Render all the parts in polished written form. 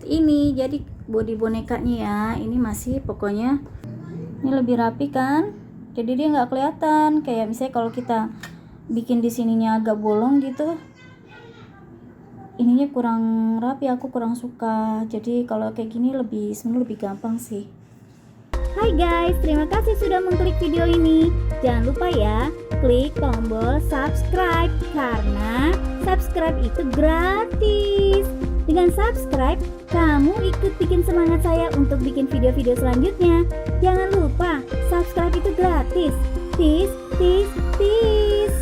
seperti ini. Jadi body bonekanya ya, ini masih pokoknya ini lebih rapi kan, jadi dia nggak kelihatan. Kayak misalnya kalau kita bikin di sininya agak bolong gitu, ininya kurang rapi, aku kurang suka. Jadi kalau kayak gini sebenarnya lebih gampang sih. Hai guys, terima kasih sudah mengklik video ini. Jangan lupa ya, klik tombol subscribe karena subscribe itu gratis. Dengan subscribe, kamu ikut bikin semangat saya untuk bikin video-video selanjutnya. Jangan lupa, subscribe itu gratis. Tis, tis, tis.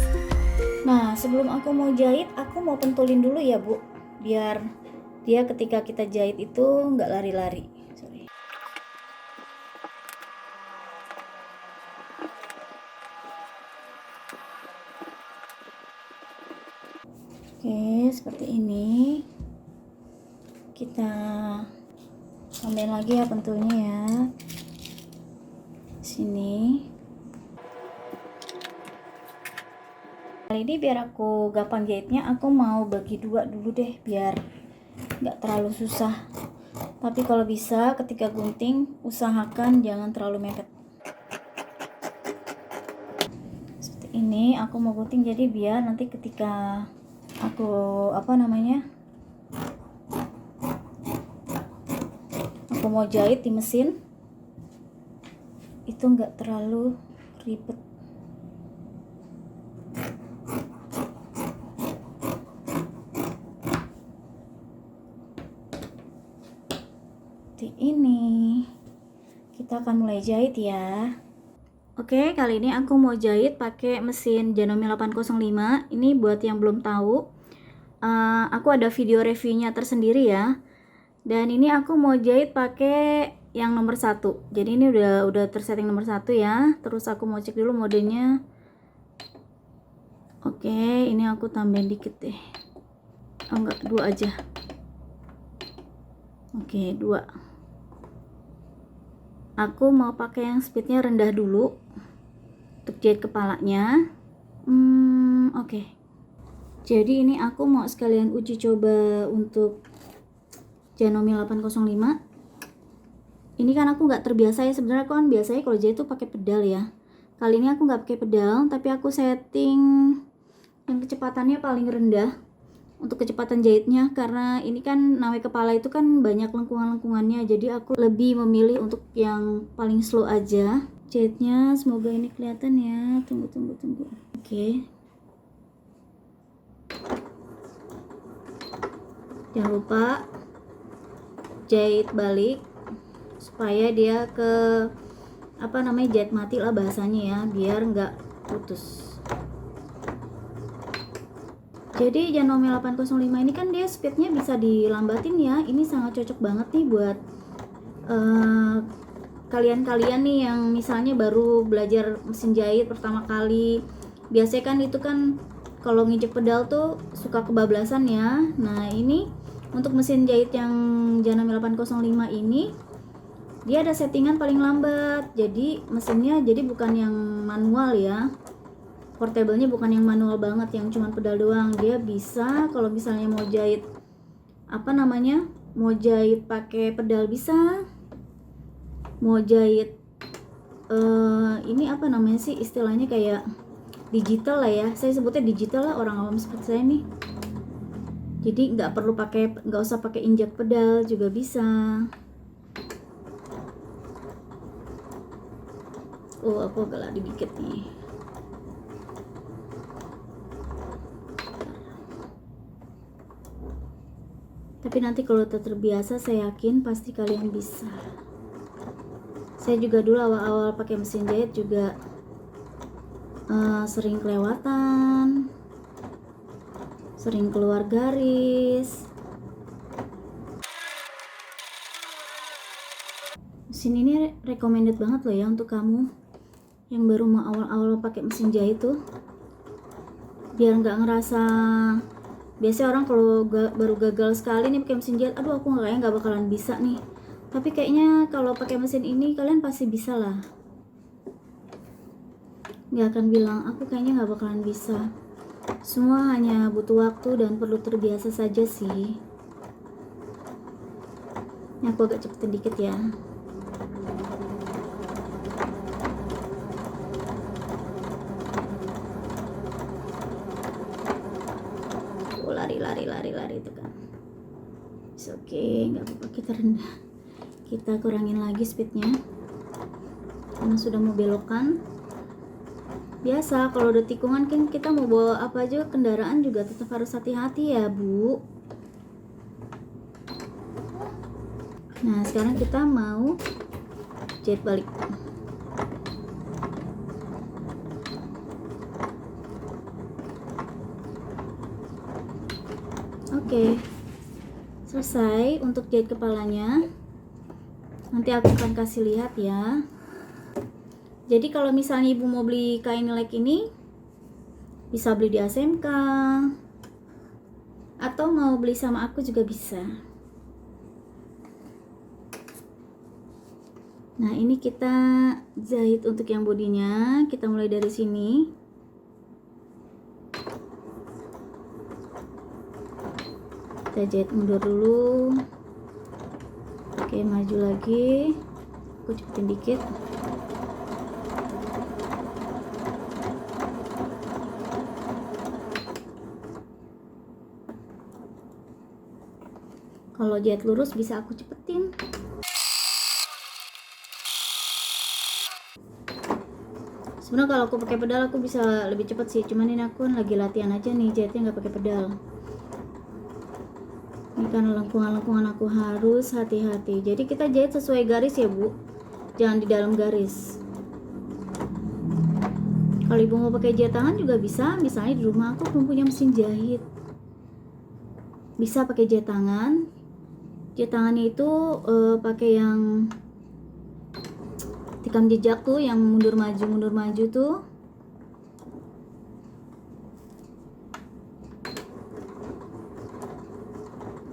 Nah, sebelum aku mau jahit, aku mau pentulin dulu ya Bu, biar dia ketika kita jahit itu nggak lari-lari. Oke, seperti ini. Kita tambahin lagi ya pentulnya ya. Sini. Kali ini biar aku gampang jahitnya, aku mau bagi dua dulu deh biar nggak terlalu susah. Tapi kalau bisa ketika gunting usahakan jangan terlalu mepet. Seperti ini aku mau gunting, jadi biar nanti ketika aku aku mau jahit di mesin itu nggak terlalu ribet. Seperti ini kita akan mulai jahit ya. Oke, kali ini aku mau jahit pakai mesin Janome 805. Ini buat yang belum tahu, aku ada video reviewnya tersendiri ya. Dan ini aku mau jahit pakai yang nomor 1. Jadi ini udah tersetting nomor 1 ya. Terus aku mau cek dulu modenya. Oke, ini aku tambahin dikit deh. Oh enggak, 2 aja. Oke, 2. Aku mau pakai yang speednya rendah dulu untuk jahit kepalanya. Oke. Jadi ini aku mau sekalian uji coba untuk Janome 805. Ini kan aku nggak terbiasa ya, sebenarnya aku kan biasanya kalau jahit tuh pakai pedal ya. Kali ini aku nggak pakai pedal, tapi aku setting yang kecepatannya paling rendah untuk kecepatan jahitnya, karena ini kan namanya kepala itu kan banyak lengkungan-lengkungannya, jadi aku lebih memilih untuk yang paling slow aja jahitnya. Semoga ini kelihatan ya. Tunggu. Oke. Jangan lupa jahit balik supaya dia ke jahit mati lah bahasanya ya, biar nggak putus. Jadi Janome 805 ini kan dia speednya bisa dilambatin ya. Ini sangat cocok banget nih buat kalian-kalian nih yang misalnya baru belajar mesin jahit pertama kali. Biasanya kan itu kan kalau nginjek pedal tuh suka kebablasan ya. Nah ini untuk mesin jahit yang Janome 805 ini dia ada settingan paling lambat. Jadi mesinnya jadi bukan yang manual ya. Portable-nya bukan yang manual banget yang cuma pedal doang. Dia bisa kalau misalnya mau jahit mau jahit pakai pedal bisa. Mau jahit ini istilahnya kayak digital lah ya. Saya sebutnya digital lah, orang awam seperti saya nih. Jadi nggak usah pakai injak pedal juga bisa. Aku agak lari dikit nih. Tapi nanti kalau terbiasa, saya yakin pasti kalian bisa. Saya juga dulu awal-awal pakai mesin jahit juga sering kelewatan, sering keluar garis. Mesin ini recommended banget loh ya untuk kamu yang baru mau awal-awal pakai mesin jahit tuh, biar nggak ngerasa. Biasanya orang kalau baru gagal sekali nih pakai mesin jahit, aduh aku kayaknya nggak bakalan bisa nih. Tapi kayaknya kalau pakai mesin ini kalian pasti bisa lah. Nggak akan bilang aku kayaknya nggak bakalan bisa. Semua hanya butuh waktu dan perlu terbiasa saja sih. Ini aku agak cepetin dikit ya. Lari itu kan. Oke, nggak apa-apa, kita rendah. Kita kurangin lagi speednya karena sudah mau belokan. Biasa kalau udah tikungan kan kita mau bawa apa aja kendaraan juga tetap harus hati-hati ya Bu. Nah sekarang kita mau jahit balik. Oke, selesai untuk jahit kepalanya. Nanti aku akan kasih lihat ya. Jadi kalau misalnya ibu mau beli kain nilek ini, bisa beli di ASMK atau mau beli sama aku juga bisa. Nah ini kita jahit untuk yang bodinya. Kita mulai dari sini. Kita jahit mundur dulu. Oke, maju lagi. Aku cepetin dikit. Kalau jahit lurus bisa aku cepetin. Sebenarnya kalau aku pakai pedal aku bisa lebih cepat sih, cuman ini aku lagi latihan aja nih jahitnya nggak pakai pedal. Ini kan lengkungan-lengkungan aku harus hati-hati. Jadi kita jahit sesuai garis ya Bu, jangan di dalam garis. Kalau ibu mau pakai jahit tangan juga bisa. Misalnya di rumah aku belum punya mesin jahit, bisa pakai jahit tangan. Jahit tangannya itu pakai yang tikam jejak tuh, yang mundur maju tuh.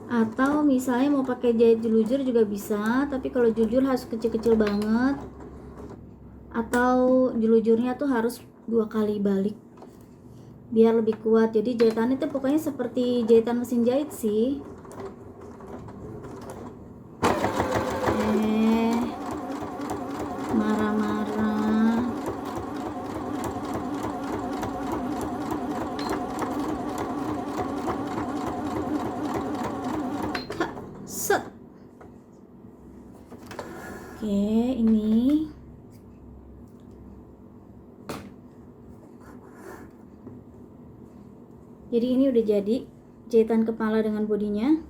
Atau misalnya mau pakai jahit jelujur juga bisa, tapi kalau jujur harus kecil-kecil banget, atau jelujurnya tuh harus 2 kali balik biar lebih kuat. Jadi jahitannya tuh pokoknya seperti jahitan mesin jahit sih. Marah-marah. Set. Oke, ini jadi ini udah jadi jahitan kepala dengan bodinya.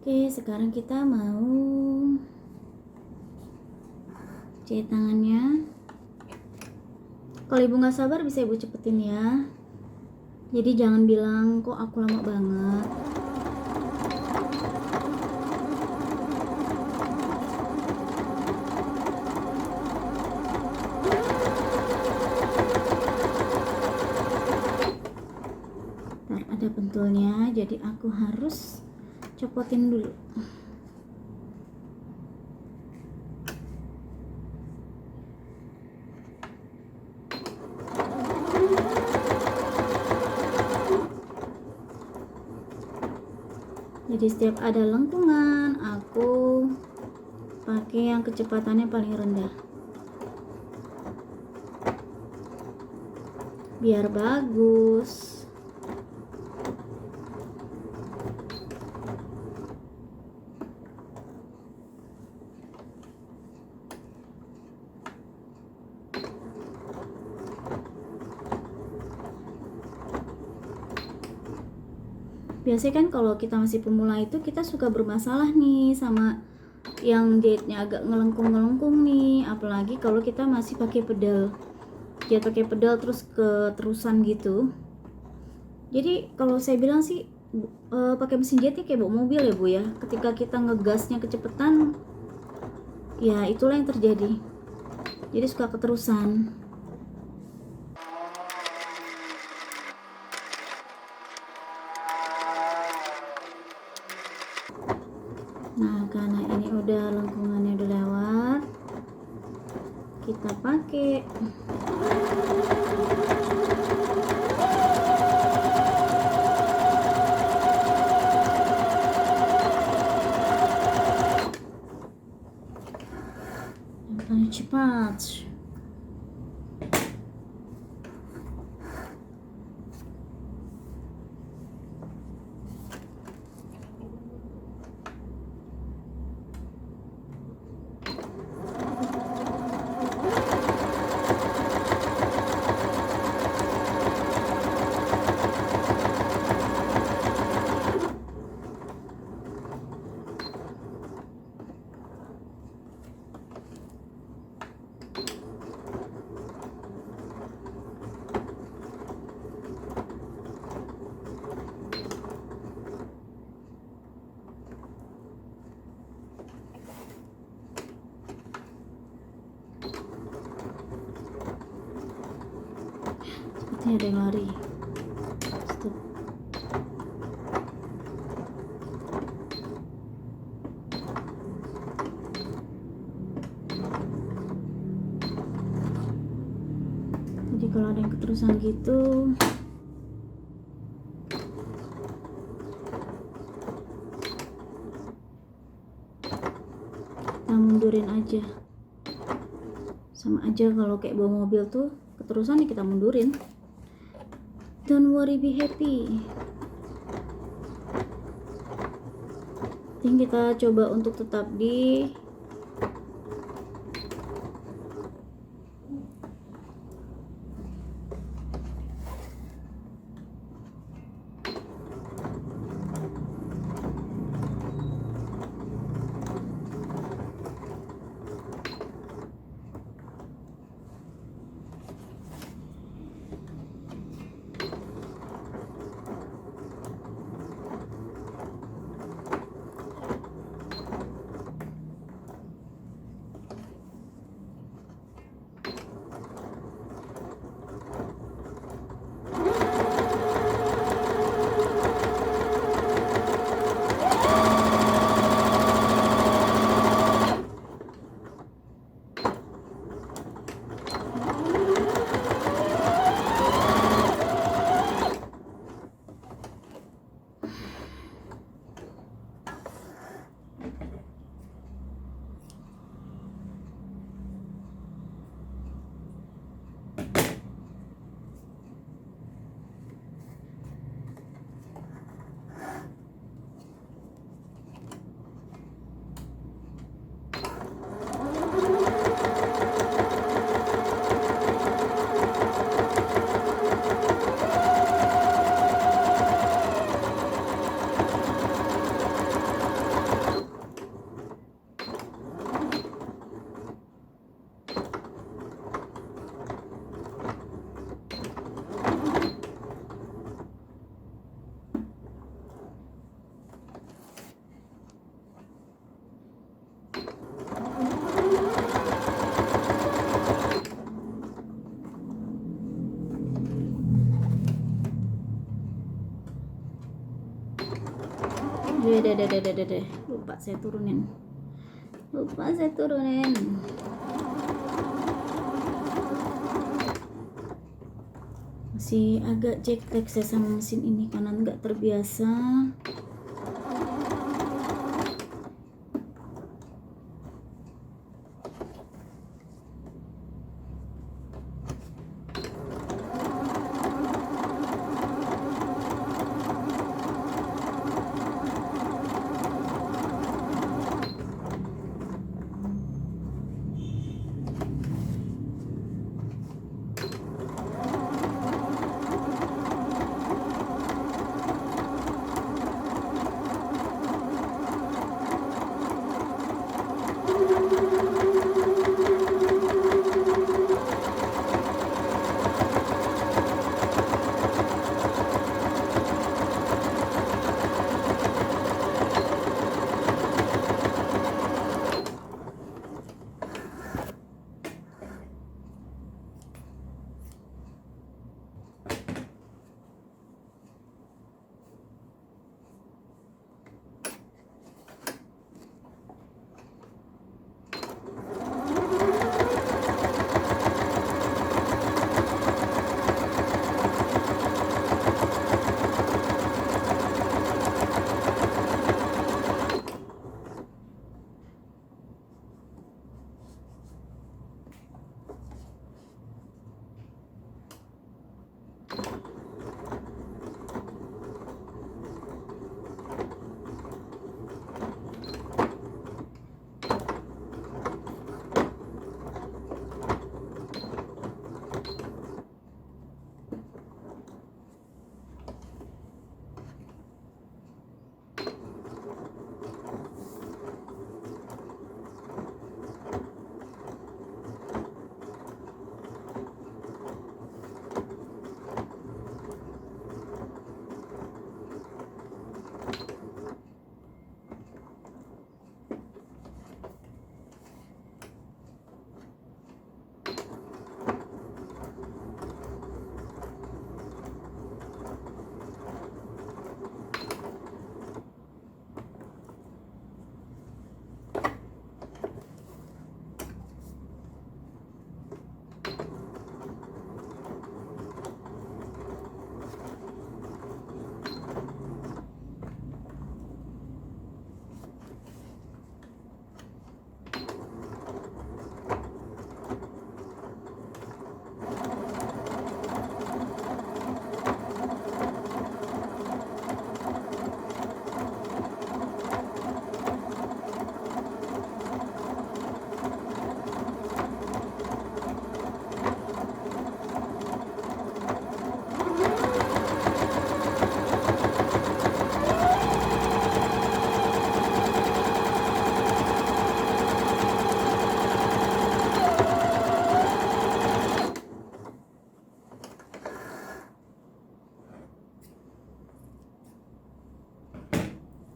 Oke, sekarang kita mau jahit tangannya. Kalau ibu nggak sabar bisa ibu cepetin ya. Jadi jangan bilang kok aku lama banget. Ntar ada pentulnya, jadi aku harus copotin dulu. Jadi setiap ada lengkungan aku pakai yang kecepatannya paling rendah biar bagus. Biasanya kan kalau kita masih pemula itu kita suka bermasalah nih sama yang jahitnya agak ngelengkung nih, apalagi kalau kita masih pakai pedal. Jahit pakai pedal terus keterusan gitu. Jadi kalau saya bilang sih pakai mesin jahitnya kayak bawa mobil ya Bu ya. Ketika kita ngegasnya kecepatan, ya itulah yang terjadi. Jadi suka keterusan. Nah, karena ini udah lengkungannya udah lewat, kita pakai cepat. Sepertinya ada yang lari. Stop. Jadi kalau ada yang keterusan gitu, kita mundurin aja. Sama aja kalau kayak bawa mobil tuh keterusan, ya kita mundurin. Don't worry, be happy. Ini kita coba untuk tetap di deh. Lupa saya turunin. Masih agak cektek saya sama mesin ini karena nggak terbiasa.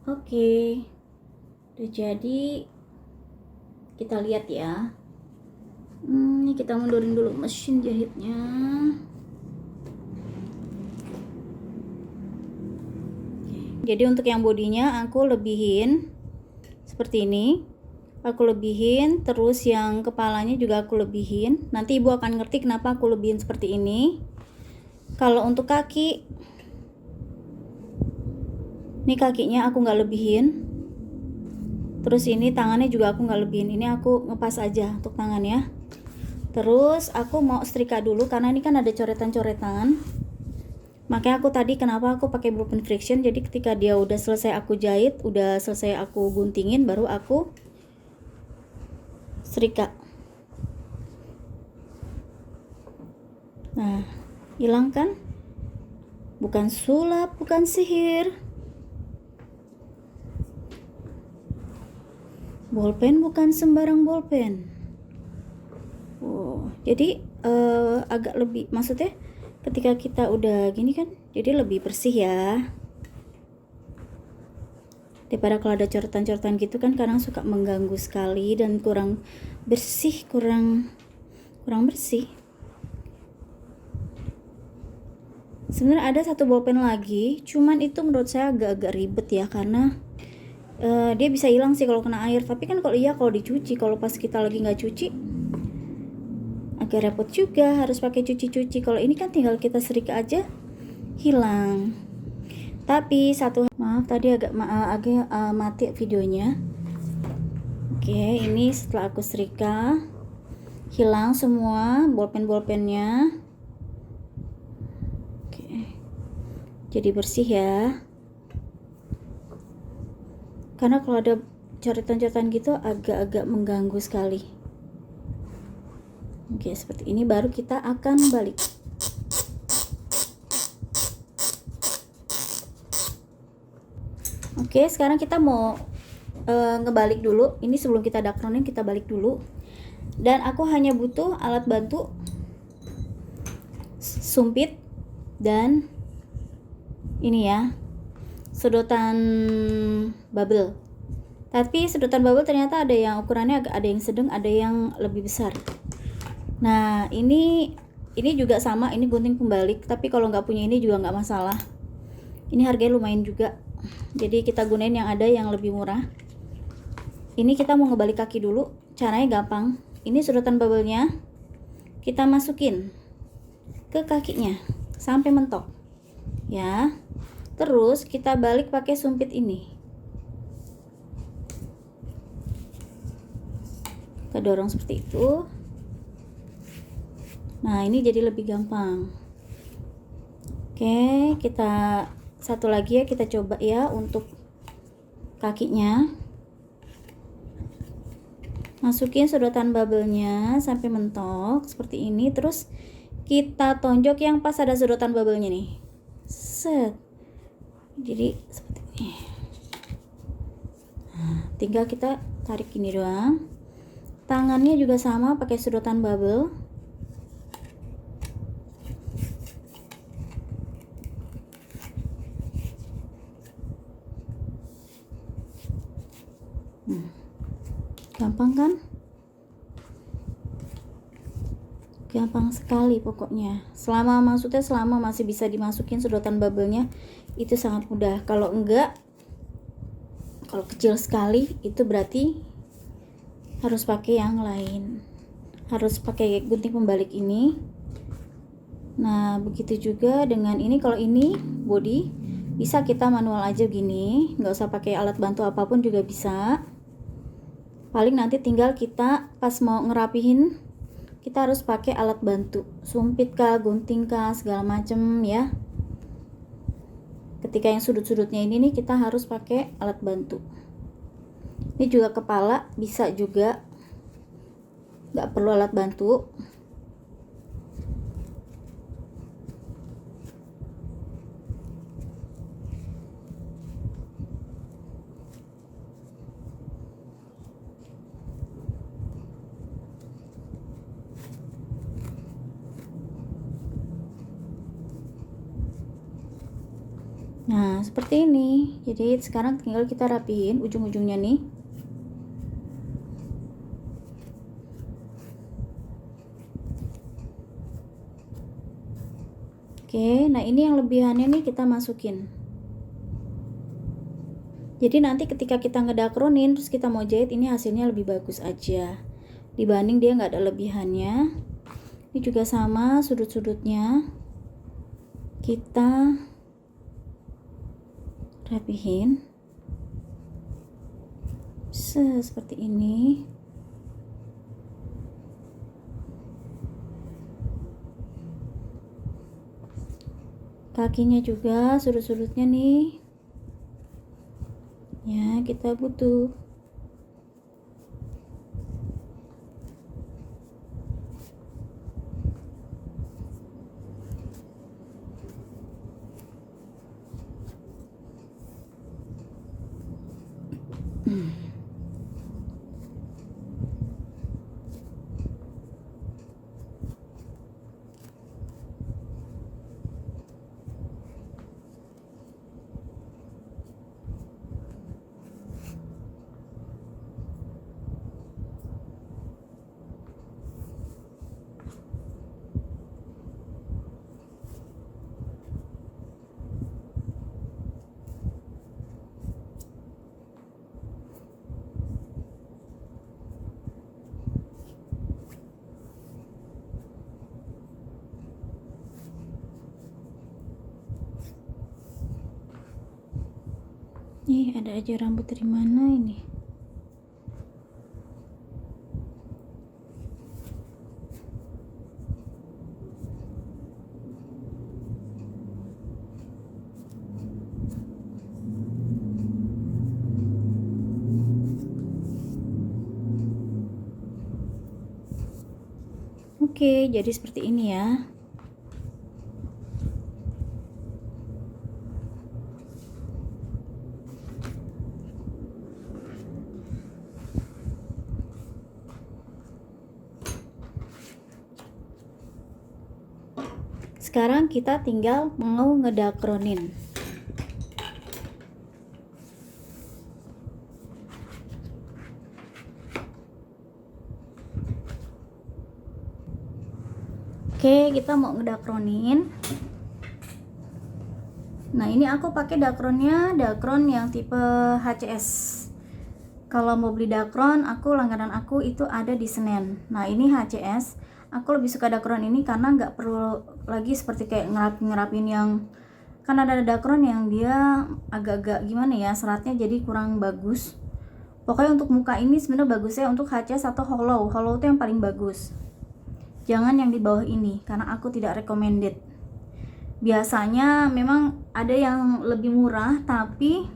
Oke, udah jadi. Kita lihat ya. Ini kita mundurin dulu mesin jahitnya. Jadi untuk yang bodinya aku lebihin seperti ini. Aku lebihin, terus yang kepalanya juga aku lebihin. Nanti ibu akan ngerti kenapa aku lebihin seperti ini. Kalau untuk kaki, ini kakinya aku nggak lebihin. Terus ini tangannya juga aku nggak lebihin. Ini aku ngepas aja untuk tangannya. Terus aku mau setrika dulu karena ini kan ada coretan-coretan. Makanya aku tadi kenapa aku pakai ballpen friction. Jadi ketika dia udah selesai aku jahit, udah selesai aku guntingin, baru aku setrika. Nah, hilang kan? Bukan sulap, bukan sihir. Bolpen bukan sembarang bolpen. Oh, jadi agak lebih, maksudnya ketika kita udah gini kan, jadi lebih bersih ya. Daripada kalau ada coretan-coretan gitu kan kadang suka mengganggu sekali dan kurang bersih, kurang bersih. Sebenarnya ada satu bolpen lagi, cuman itu menurut saya agak-agak ribet ya, karena dia bisa hilang sih kalau kena air. Tapi kan kalau dicuci, kalau pas kita lagi nggak cuci agak repot juga, harus pakai cuci-cuci. Kalau ini kan tinggal kita setrika aja hilang. Tapi maaf tadi agak mati videonya. Oke, ini setelah aku setrika hilang semua bolpen-bolpennya. Oke, jadi bersih ya, karena kalau ada coretan-coretan gitu agak-agak mengganggu sekali. Oke, seperti ini baru kita akan balik. Oke, sekarang kita mau ngebalik dulu. Ini sebelum kita dakronin, kita balik dulu. Dan aku hanya butuh alat bantu sumpit dan ini ya, sedotan bubble. Tapi sedotan bubble ternyata ada yang ukurannya ada yang sedang, ada yang lebih besar. Nah, ini juga sama, ini gunting pembalik. Tapi kalau nggak punya ini juga nggak masalah. Ini harganya lumayan juga. Jadi kita gunain yang ada yang lebih murah. Ini kita mau ngebalik kaki dulu. Caranya gampang. Ini sedotan bubble-nya kita masukin ke kakinya sampai mentok. Ya. Terus kita balik pakai sumpit ini. Kita dorong seperti itu. Nah, ini jadi lebih gampang. Oke, kita satu lagi ya, kita coba ya untuk kakinya. Masukin sedotan bubble-nya sampai mentok seperti ini. Terus kita tonjok yang pas ada sedotan bubble-nya nih. Set. Jadi seperti ini. Nah, tinggal kita tarik ini doang. Tangannya juga sama pakai sedotan bubble. Gampang kan? Gampang sekali pokoknya. Selama masih bisa dimasukin sedotan bubble-nya, itu sangat mudah. Kalau enggak, kalau kecil sekali, itu berarti harus pakai yang lain. Harus pakai gunting pembalik ini. Nah, begitu juga dengan ini. Kalau ini body, bisa kita manual aja gini, nggak usah pakai alat bantu apapun juga bisa. Paling nanti tinggal kita pas mau ngerapihin, kita harus pakai alat bantu, sumpit kah, gunting kah, segala macem ya. Ketika yang sudut-sudutnya ini nih, kita harus pakai alat bantu. Ini juga kepala bisa juga, nggak perlu alat bantu. Nah, seperti ini. Jadi sekarang tinggal kita rapihin ujung-ujungnya nih. Oke, nah ini yang lebihannya nih kita masukin. Jadi nanti ketika kita ngedakronin terus kita mau jahit, ini hasilnya lebih bagus aja dibanding dia nggak ada lebihannya. Ini juga sama, sudut-sudutnya kita rapihin seperti ini. Kakinya juga sudut-sudutnya nih ya kita butuh. Ih, ada aja rambut dari mana ini? Oke, jadi seperti ini ya. Sekarang kita tinggal mau ngedakronin. Oke, kita mau ngedakronin. Nah, ini aku pakai dakronnya dakron yang tipe HCS. Kalau mau beli dakron, langganan aku itu ada di Senen. Nah, ini HCS. Aku lebih suka dakron ini karena nggak perlu lagi seperti kayak ngerapin yang, kan ada dakron yang dia agak-agak gimana ya, seratnya jadi kurang bagus. Pokoknya untuk muka ini sebenarnya bagusnya untuk HCS atau hollow. Hollow itu yang paling bagus. Jangan yang di bawah ini karena aku tidak recommended. Biasanya memang ada yang lebih murah tapi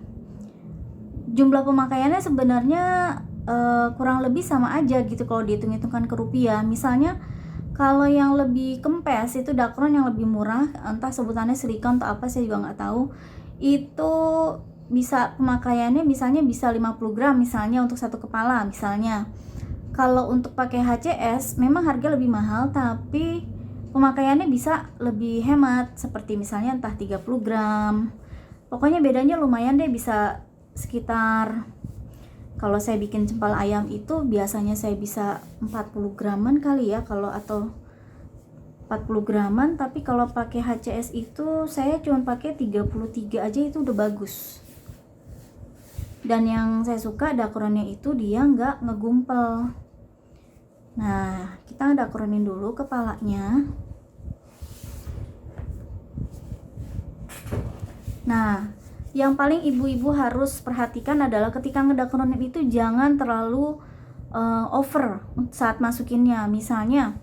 jumlah pemakaiannya sebenarnya kurang lebih sama aja gitu kalau dihitung-hitungkan ke rupiah. Misalnya kalau yang lebih kempes itu dakron yang lebih murah, entah sebutannya silikon atau apa saya juga nggak tahu, itu bisa pemakaiannya misalnya bisa 50 gram misalnya untuk satu kepala misalnya. Kalau untuk pakai HCS memang harga lebih mahal tapi pemakaiannya bisa lebih hemat, seperti misalnya entah 30 gram. Pokoknya bedanya lumayan deh, bisa sekitar, kalau saya bikin cempal ayam itu biasanya saya bisa 40 graman kali ya, kalau atau 40 graman, tapi kalau pakai HCS itu saya cuma pakai 33 aja itu udah bagus. Dan yang saya suka dakronnya itu dia nggak ngegumpel. Nah, kita dakronin dulu kepalanya. Nah, yang paling ibu-ibu harus perhatikan adalah ketika ngedakronin itu jangan terlalu over saat masukinnya. Misalnya,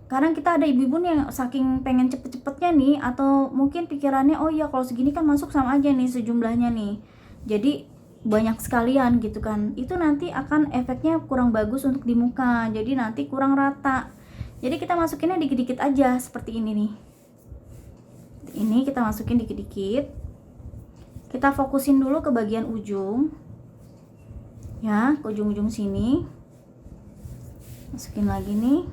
kadang kita ada ibu-ibu nih yang saking pengen cepet-cepetnya nih, atau mungkin pikirannya oh iya kalau segini kan masuk sama aja nih sejumlahnya nih, jadi banyak sekalian gitu kan, itu nanti akan efeknya kurang bagus untuk di muka, jadi nanti kurang rata. Jadi kita masukinnya dikit-dikit aja seperti ini nih. Ini kita masukin dikit-dikit. Kita fokusin dulu ke bagian ujung ya, ke ujung-ujung sini. Masukin lagi nih.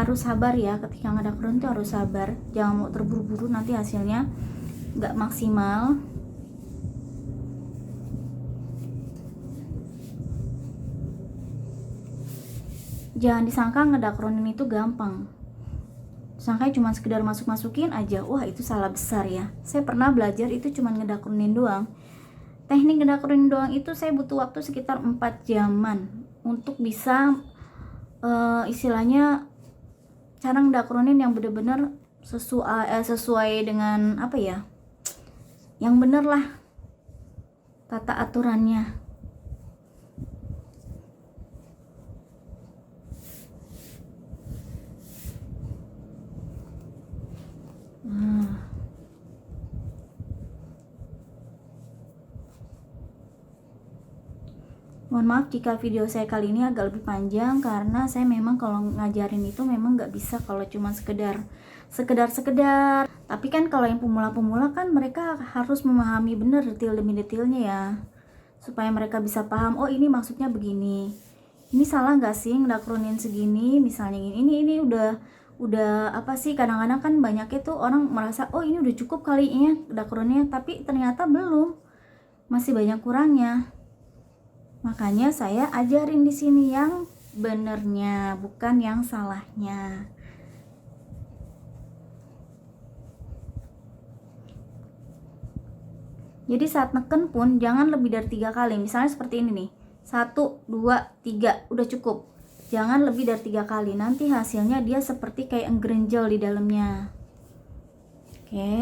harus sabar ya, ketika ngedakron tuh harus sabar, jangan mau terburu-buru, nanti hasilnya nggak maksimal. Jangan disangka ngedakronin itu gampang, sangka cuma sekedar masukin aja, wah itu salah besar ya. Saya pernah belajar itu cuma ngedakronin doang. Teknik ngedakronin doang itu saya butuh waktu sekitar 4 jaman untuk bisa istilahnya cara ngedakronin yang bener-bener sesuai dengan apa ya, yang bener lah tata aturannya. Mohon maaf jika video saya kali ini agak lebih panjang, karena saya memang kalau ngajarin itu memang nggak bisa kalau cuma sekedar. Tapi kan kalau yang pemula-pemula kan mereka harus memahami benar detail demi detailnya ya, supaya mereka bisa paham, oh ini maksudnya begini, ini salah nggak sih ngedakronin segini, misalnya ini udah apa sih. Kadang-kadang kan banyaknya tuh orang merasa oh ini udah cukup kali ya dakronnya, tapi ternyata belum, masih banyak kurangnya. Makanya saya ajarin di sini yang benernya, bukan yang salahnya. Jadi saat neken pun jangan lebih dari 3 kali. Misalnya seperti ini nih, 1, 2, 3 udah cukup. Jangan lebih dari 3 kali, nanti hasilnya dia seperti kayak nggerenjel di dalamnya. Oke.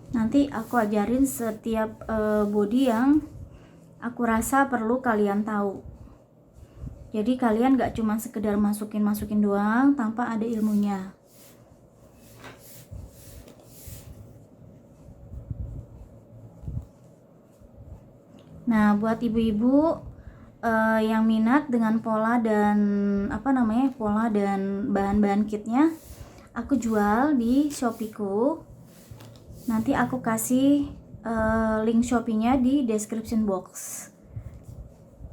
Nanti aku ajarin setiap body yang aku rasa perlu kalian tahu. Jadi kalian gak cuma sekedar masukin doang tanpa ada ilmunya. Nah, buat ibu-ibu yang minat dengan pola dan pola dan bahan-bahan kitnya, aku jual di Shopee-ku. Nanti aku kasih link Shopee-nya di description box.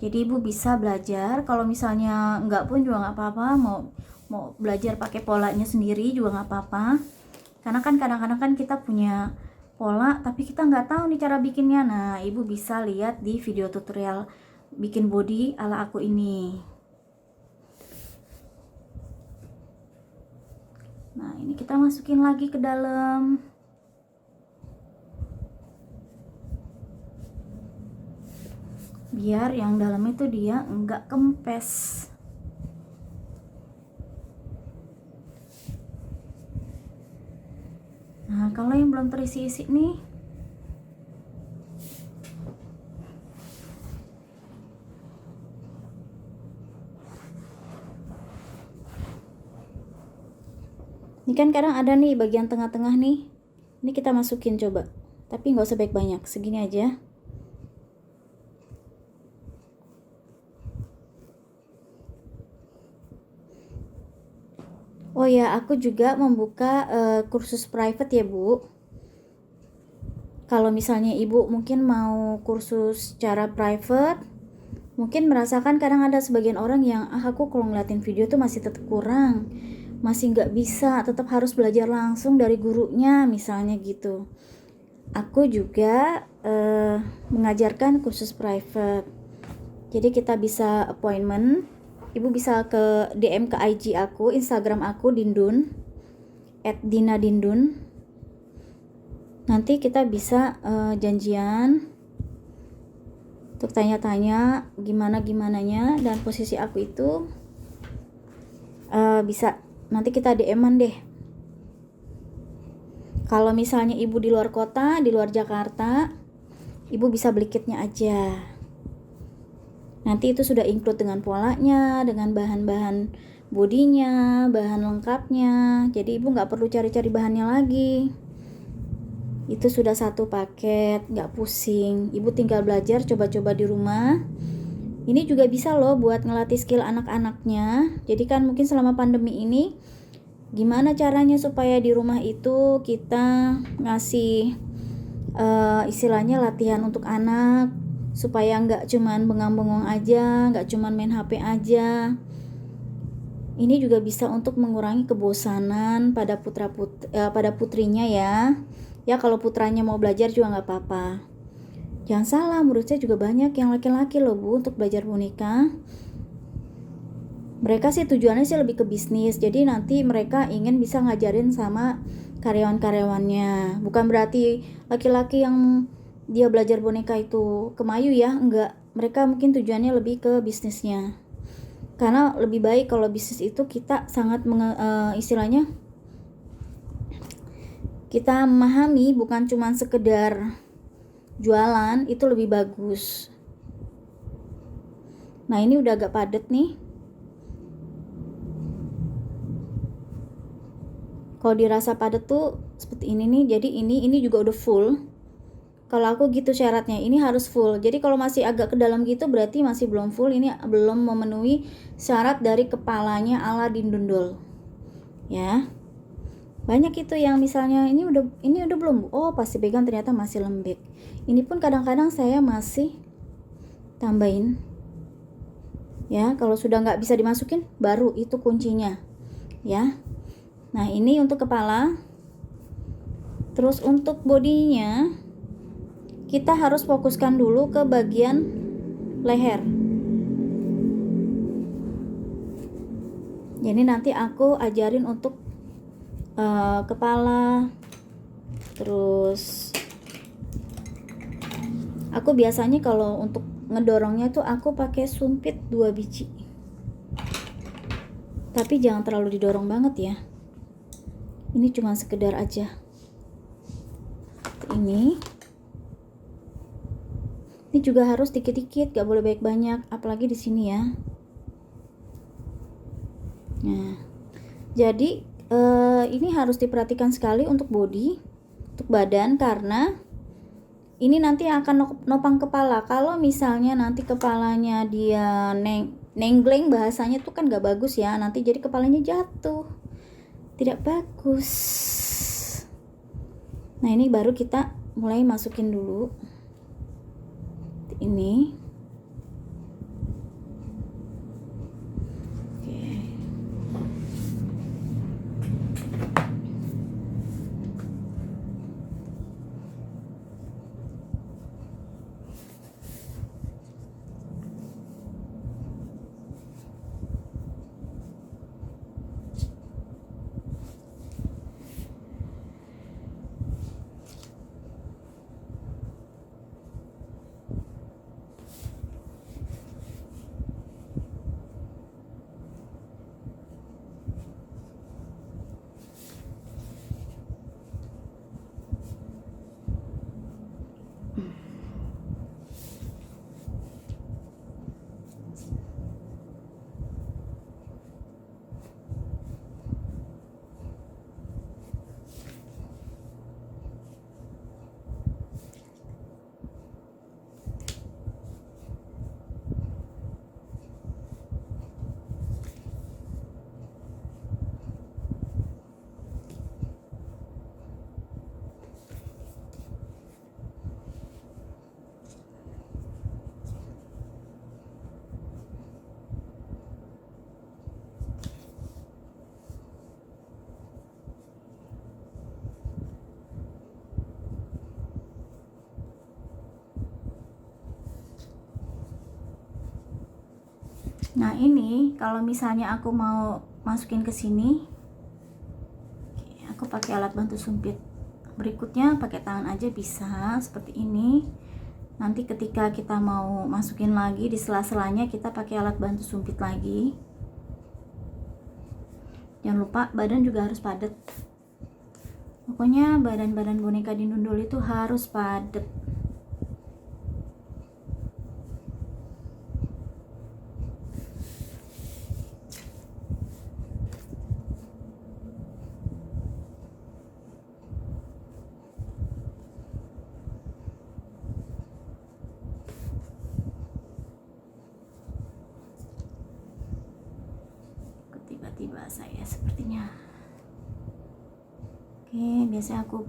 Jadi ibu bisa belajar. Kalau misalnya enggak pun juga nggak apa-apa, mau belajar pakai polanya sendiri juga nggak apa-apa. Karena kan kadang-kadang kan kita punya pola tapi kita nggak tahu nih cara bikinnya. Nah, ibu bisa lihat di video tutorial bikin body ala aku ini. Nah, ini kita masukin lagi ke dalam. Biar yang dalam itu dia enggak kempes. Nah, kalau yang belum terisi-isi nih, ini kan kadang ada nih bagian tengah-tengah nih, ini kita masukin coba, tapi nggak usah banyak, segini aja. Oh ya, aku juga membuka kursus private ya Bu. Kalau misalnya ibu mungkin mau kursus secara private, mungkin merasakan kadang ada sebagian orang yang aku kalau ngeliatin video tuh masih tetap kurang, masih nggak bisa, tetap harus belajar langsung dari gurunya misalnya gitu. Aku juga mengajarkan kursus private, jadi kita bisa appointment. Ibu bisa ke DM ke IG aku, Instagram aku Dindun @dinadindun. Nanti kita bisa janjian untuk tanya-tanya gimananya, dan posisi aku itu bisa nanti kita DM-an deh. Kalau misalnya ibu di luar kota, di luar Jakarta, ibu bisa beli kitnya aja. Nanti itu sudah include dengan polanya, dengan bahan-bahan bodinya, bahan lengkapnya. Jadi ibu nggak perlu cari-cari bahannya lagi. Itu sudah satu paket, nggak pusing. Ibu tinggal belajar, coba-coba di rumah. Ini juga bisa loh buat ngelatih skill anak-anaknya. Jadi kan mungkin selama pandemi ini, gimana caranya supaya di rumah itu kita ngasih istilahnya latihan untuk anak, supaya nggak cuman bengang-bengong aja, nggak cuman main HP aja. Ini juga bisa untuk mengurangi kebosanan pada pada putrinya ya. Ya kalau putranya mau belajar juga nggak apa-apa. Jangan salah, menurut saya juga banyak yang laki-laki loh Bu untuk belajar boneka. Mereka sih tujuannya sih lebih ke bisnis. Jadi nanti mereka ingin bisa ngajarin sama karyawan-karyawannya. Bukan berarti laki-laki yang dia belajar boneka itu kemayu ya, enggak. Mereka mungkin tujuannya lebih ke bisnisnya. Karena lebih baik kalau bisnis itu kita sangat istilahnya kita memahami, bukan cuma sekedar jualan, itu lebih bagus. Nah ini udah agak padat nih. Kalau dirasa padat tuh seperti ini nih, jadi ini juga udah full. Kalau aku gitu syaratnya, ini harus full. Jadi kalau masih agak ke dalam gitu berarti masih belum full, ini belum memenuhi syarat dari kepalanya ala dindundul. Ya. Banyak itu yang misalnya ini udah belum. Oh, pasti pegang ternyata masih lembek. Ini pun kadang-kadang saya masih tambahin. Ya, kalau sudah nggak bisa dimasukin, baru itu kuncinya. Ya. Nah, ini untuk kepala. Terus untuk bodinya, kita harus fokuskan dulu ke bagian leher. Jadi nanti aku ajarin untuk kepala. Terus aku biasanya kalau untuk ngedorongnya tuh aku pakai sumpit 2 biji. Tapi jangan terlalu didorong banget ya. Ini cuma sekedar aja. Ini juga harus dikit-dikit, gak boleh banyak-banyak, apalagi di sini ya. Nah, jadi ini harus diperhatikan sekali untuk body, untuk badan, karena ini nanti akan nopang kepala. Kalau misalnya nanti kepalanya dia nenggleng, bahasanya tuh kan gak bagus ya, nanti jadi kepalanya jatuh, tidak bagus. Nah ini baru kita mulai masukin dulu ini. Nah ini kalau misalnya aku mau masukin ke sini, aku pakai alat bantu sumpit. Berikutnya pakai tangan aja bisa seperti ini. Nanti ketika kita mau masukin lagi di sela-selanya, kita pakai alat bantu sumpit lagi. Jangan lupa badan juga harus padat. Pokoknya badan-badan boneka dindundul itu harus padat. ya sepertinya. Oke, biasanya aku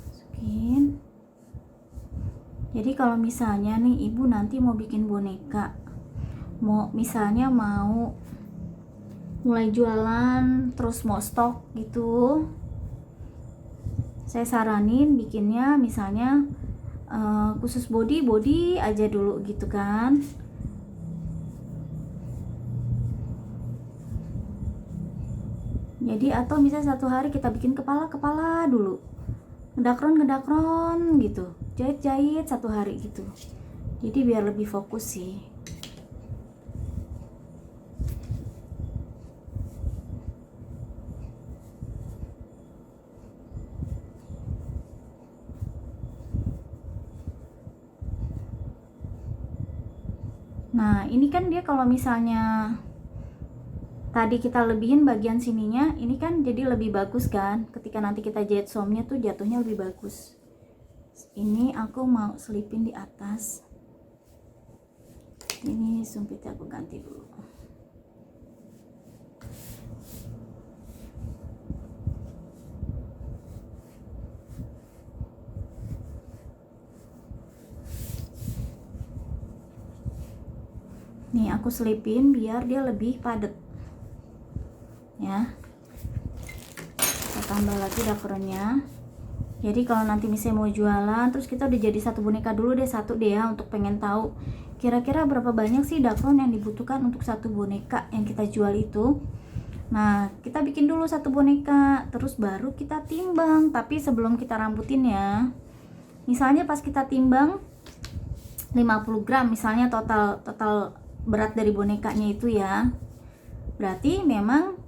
masukin. Jadi kalau misalnya nih ibu nanti mau bikin boneka, misalnya mau mulai jualan terus mau stok gitu, saya saranin bikinnya misalnya khusus body aja dulu gitu kan. Jadi atau misalnya satu hari kita bikin kepala dulu, ngedakron gitu, jahit satu hari gitu, jadi biar lebih fokus sih. Nah ini kan dia kalau misalnya tadi kita lebihin bagian sininya, ini kan jadi lebih bagus kan, ketika nanti kita jahit somnya tuh jatuhnya lebih bagus. Ini aku mau selipin di atas. Ini sumpitnya aku ganti dulu. Nih aku selipin biar dia lebih padat ya. Kita tambah lagi dakerannya. Jadi kalau nanti misalnya mau jualan terus kita udah jadi satu boneka dulu deh, satu deh ya, untuk pengen tahu kira-kira berapa banyak sih dakron yang dibutuhkan untuk satu boneka yang kita jual itu. Nah kita bikin dulu satu boneka terus baru kita timbang, tapi sebelum kita rambutin ya. Misalnya pas kita timbang 50 gram misalnya total berat dari bonekanya itu ya, berarti memang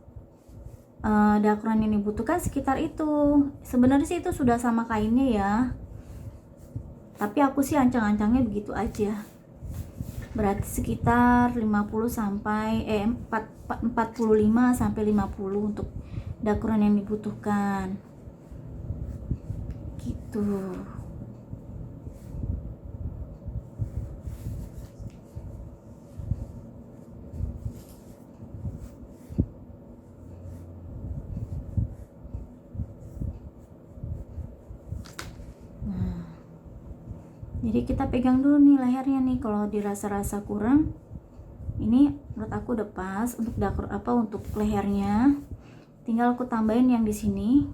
dakron yang dibutuhkan sekitar itu. Sebenarnya sih itu sudah sama kainnya ya, tapi aku sih ancang-ancangnya begitu aja, berarti sekitar 50 sampai 45 sampai 50 untuk dakron yang dibutuhkan gitu. Jadi kita pegang dulu nih lehernya nih, kalau dirasa-rasa kurang, ini menurut aku udah pas untuk untuk lehernya. Tinggal aku tambahin yang di sini,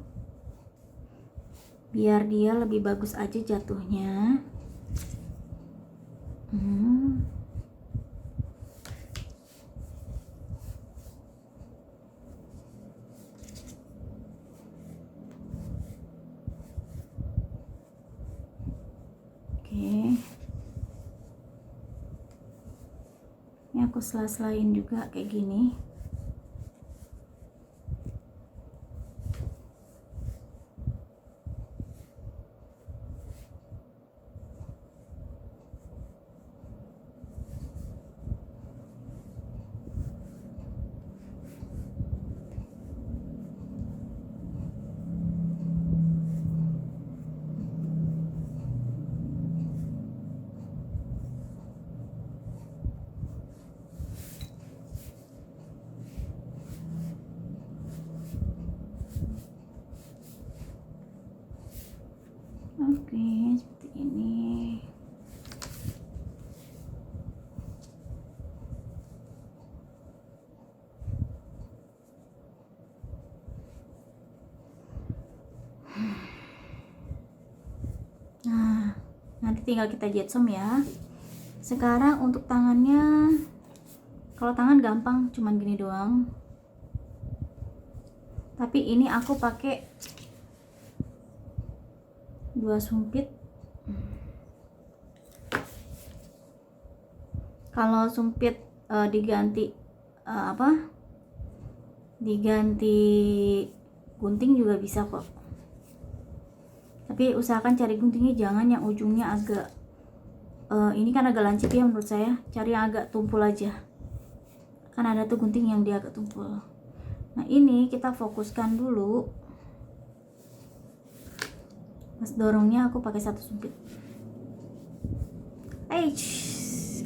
biar dia lebih bagus aja jatuhnya. Oke, ini aku sela-selain juga kayak gini. Oke, seperti ini. Nah, nanti tinggal kita jahit som ya. Sekarang untuk tangannya, kalau tangan gampang cuman gini doang, tapi ini aku pakai 2 sumpit. Kalau sumpit diganti diganti gunting juga bisa kok, tapi usahakan cari guntingnya jangan yang ujungnya agak ini kan agak lancip ya menurut saya, cari yang agak tumpul aja, kan ada tuh gunting yang dia agak tumpul. Nah ini kita fokuskan dulu, pas dorongnya aku pakai 1 sumpit.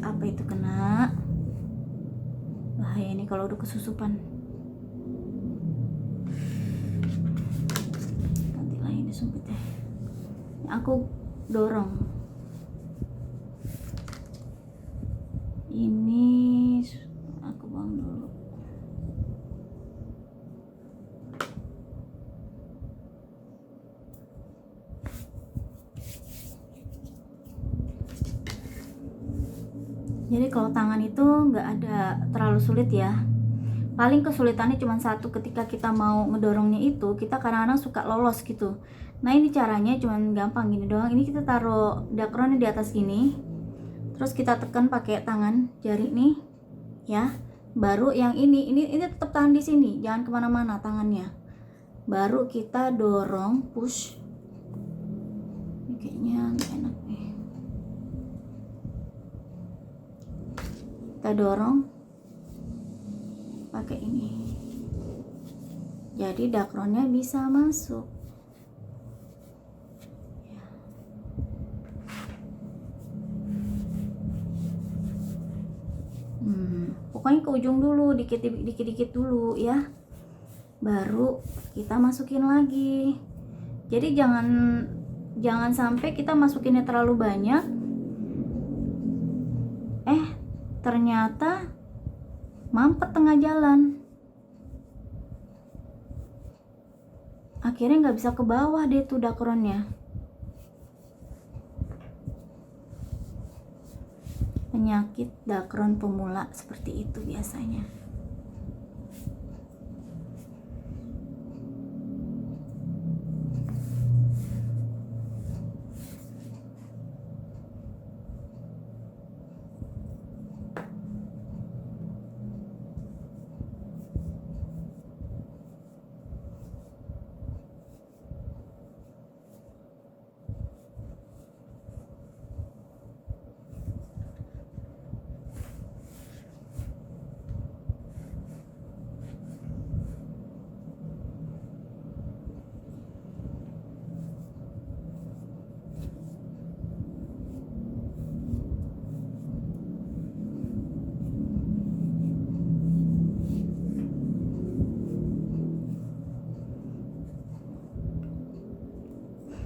Apa itu kena, bahaya. bahaya ini kalau udah kesusupan. Ganti lagi ini sumpitnya. Aku dorong ini, aku buang dulu. Jadi kalau tangan itu nggak ada terlalu sulit ya, paling kesulitannya cuma satu, ketika kita mau ngedorongnya itu kita kadang-kadang suka lolos gitu. Nah ini caranya cuman gampang gini doang. Ini kita taruh dakronnya di atas gini, terus kita tekan pakai tangan jari nih ya. Baru yang ini tetap tahan di sini, jangan kemana-mana tangannya. Baru kita dorong, push. Ini kayaknya nggak enak nih. Kita dorong pakai ini, jadi dakronnya bisa masuk. Pokoknya ke ujung dulu, dikit-dikit dulu ya, baru kita masukin lagi. Jadi jangan sampai kita masukinnya terlalu banyak, ternyata mampet tengah jalan, akhirnya nggak bisa ke bawah deh tuh dakronnya. Penyakit dakron pemula seperti itu biasanya.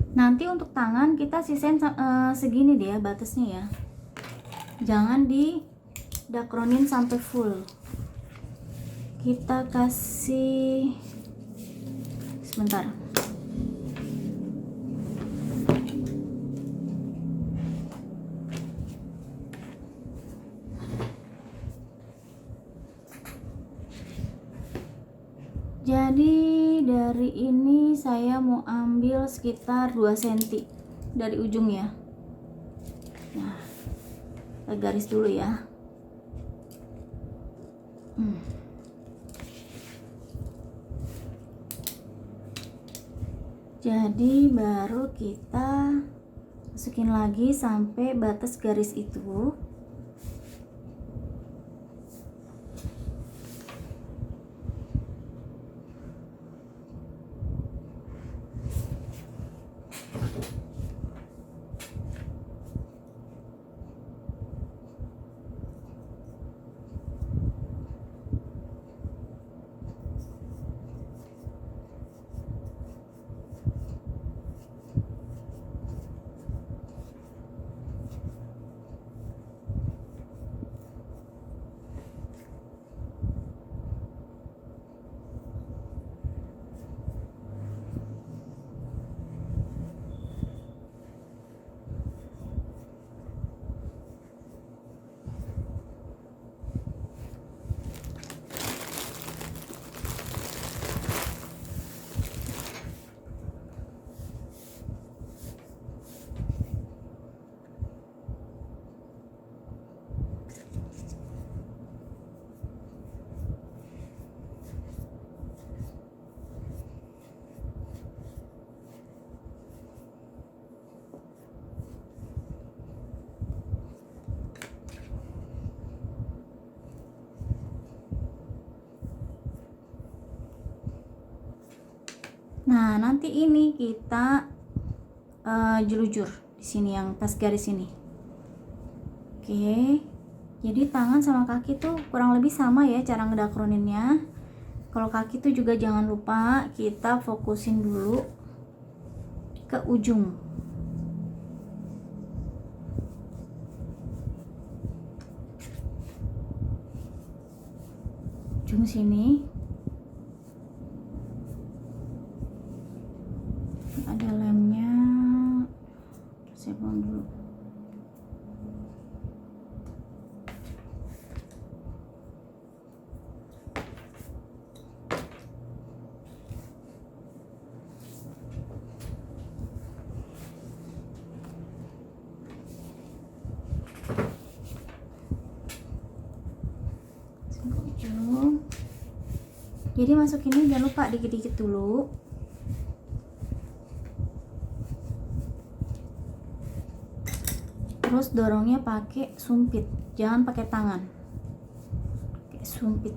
Nanti untuk tangan kita sisain segini deh ya batasnya ya, jangan di dakronin sampai full. Kita kasih sebentar. Jadi dari ini saya mau ambil sekitar 2 cm dari ujungnya. Nah, kita garis dulu ya. Jadi baru kita masukin lagi sampai batas garis itu. Nah, nanti ini kita jelujur di sini yang pas garis ini. Oke. Jadi tangan sama kaki tuh kurang lebih sama ya cara ngedakroninnya. Kalau kaki tuh juga jangan lupa kita fokusin dulu ke ujung. Ujung sini. Ada lemnya. Saya buang dulu. Jadi masukinnya jangan lupa dikit-dikit dulu. Terus dorongnya pakai sumpit, jangan pakai tangan. Pakai sumpit.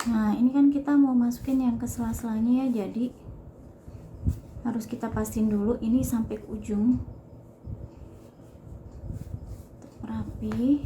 Nah, ini kan kita mau masukin yang ke sela-selanya ya, jadi harus kita pastiin dulu ini sampai ke ujung. Rapi.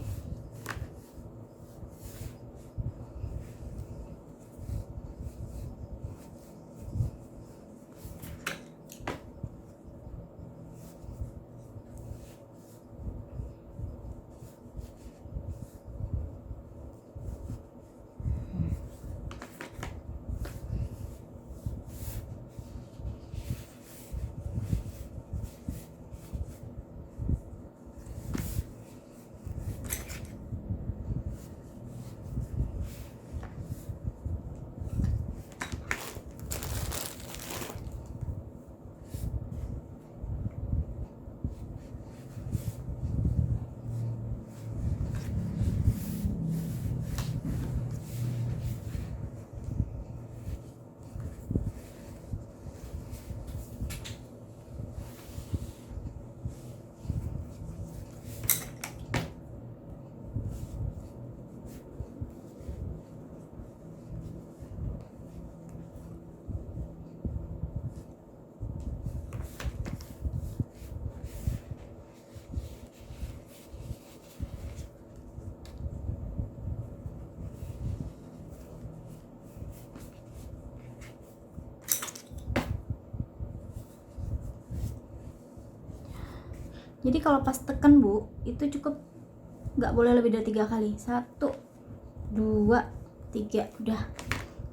Jadi kalau pas tekan Bu, itu cukup, nggak boleh lebih dari 3 kali. 1, 2, 3, udah.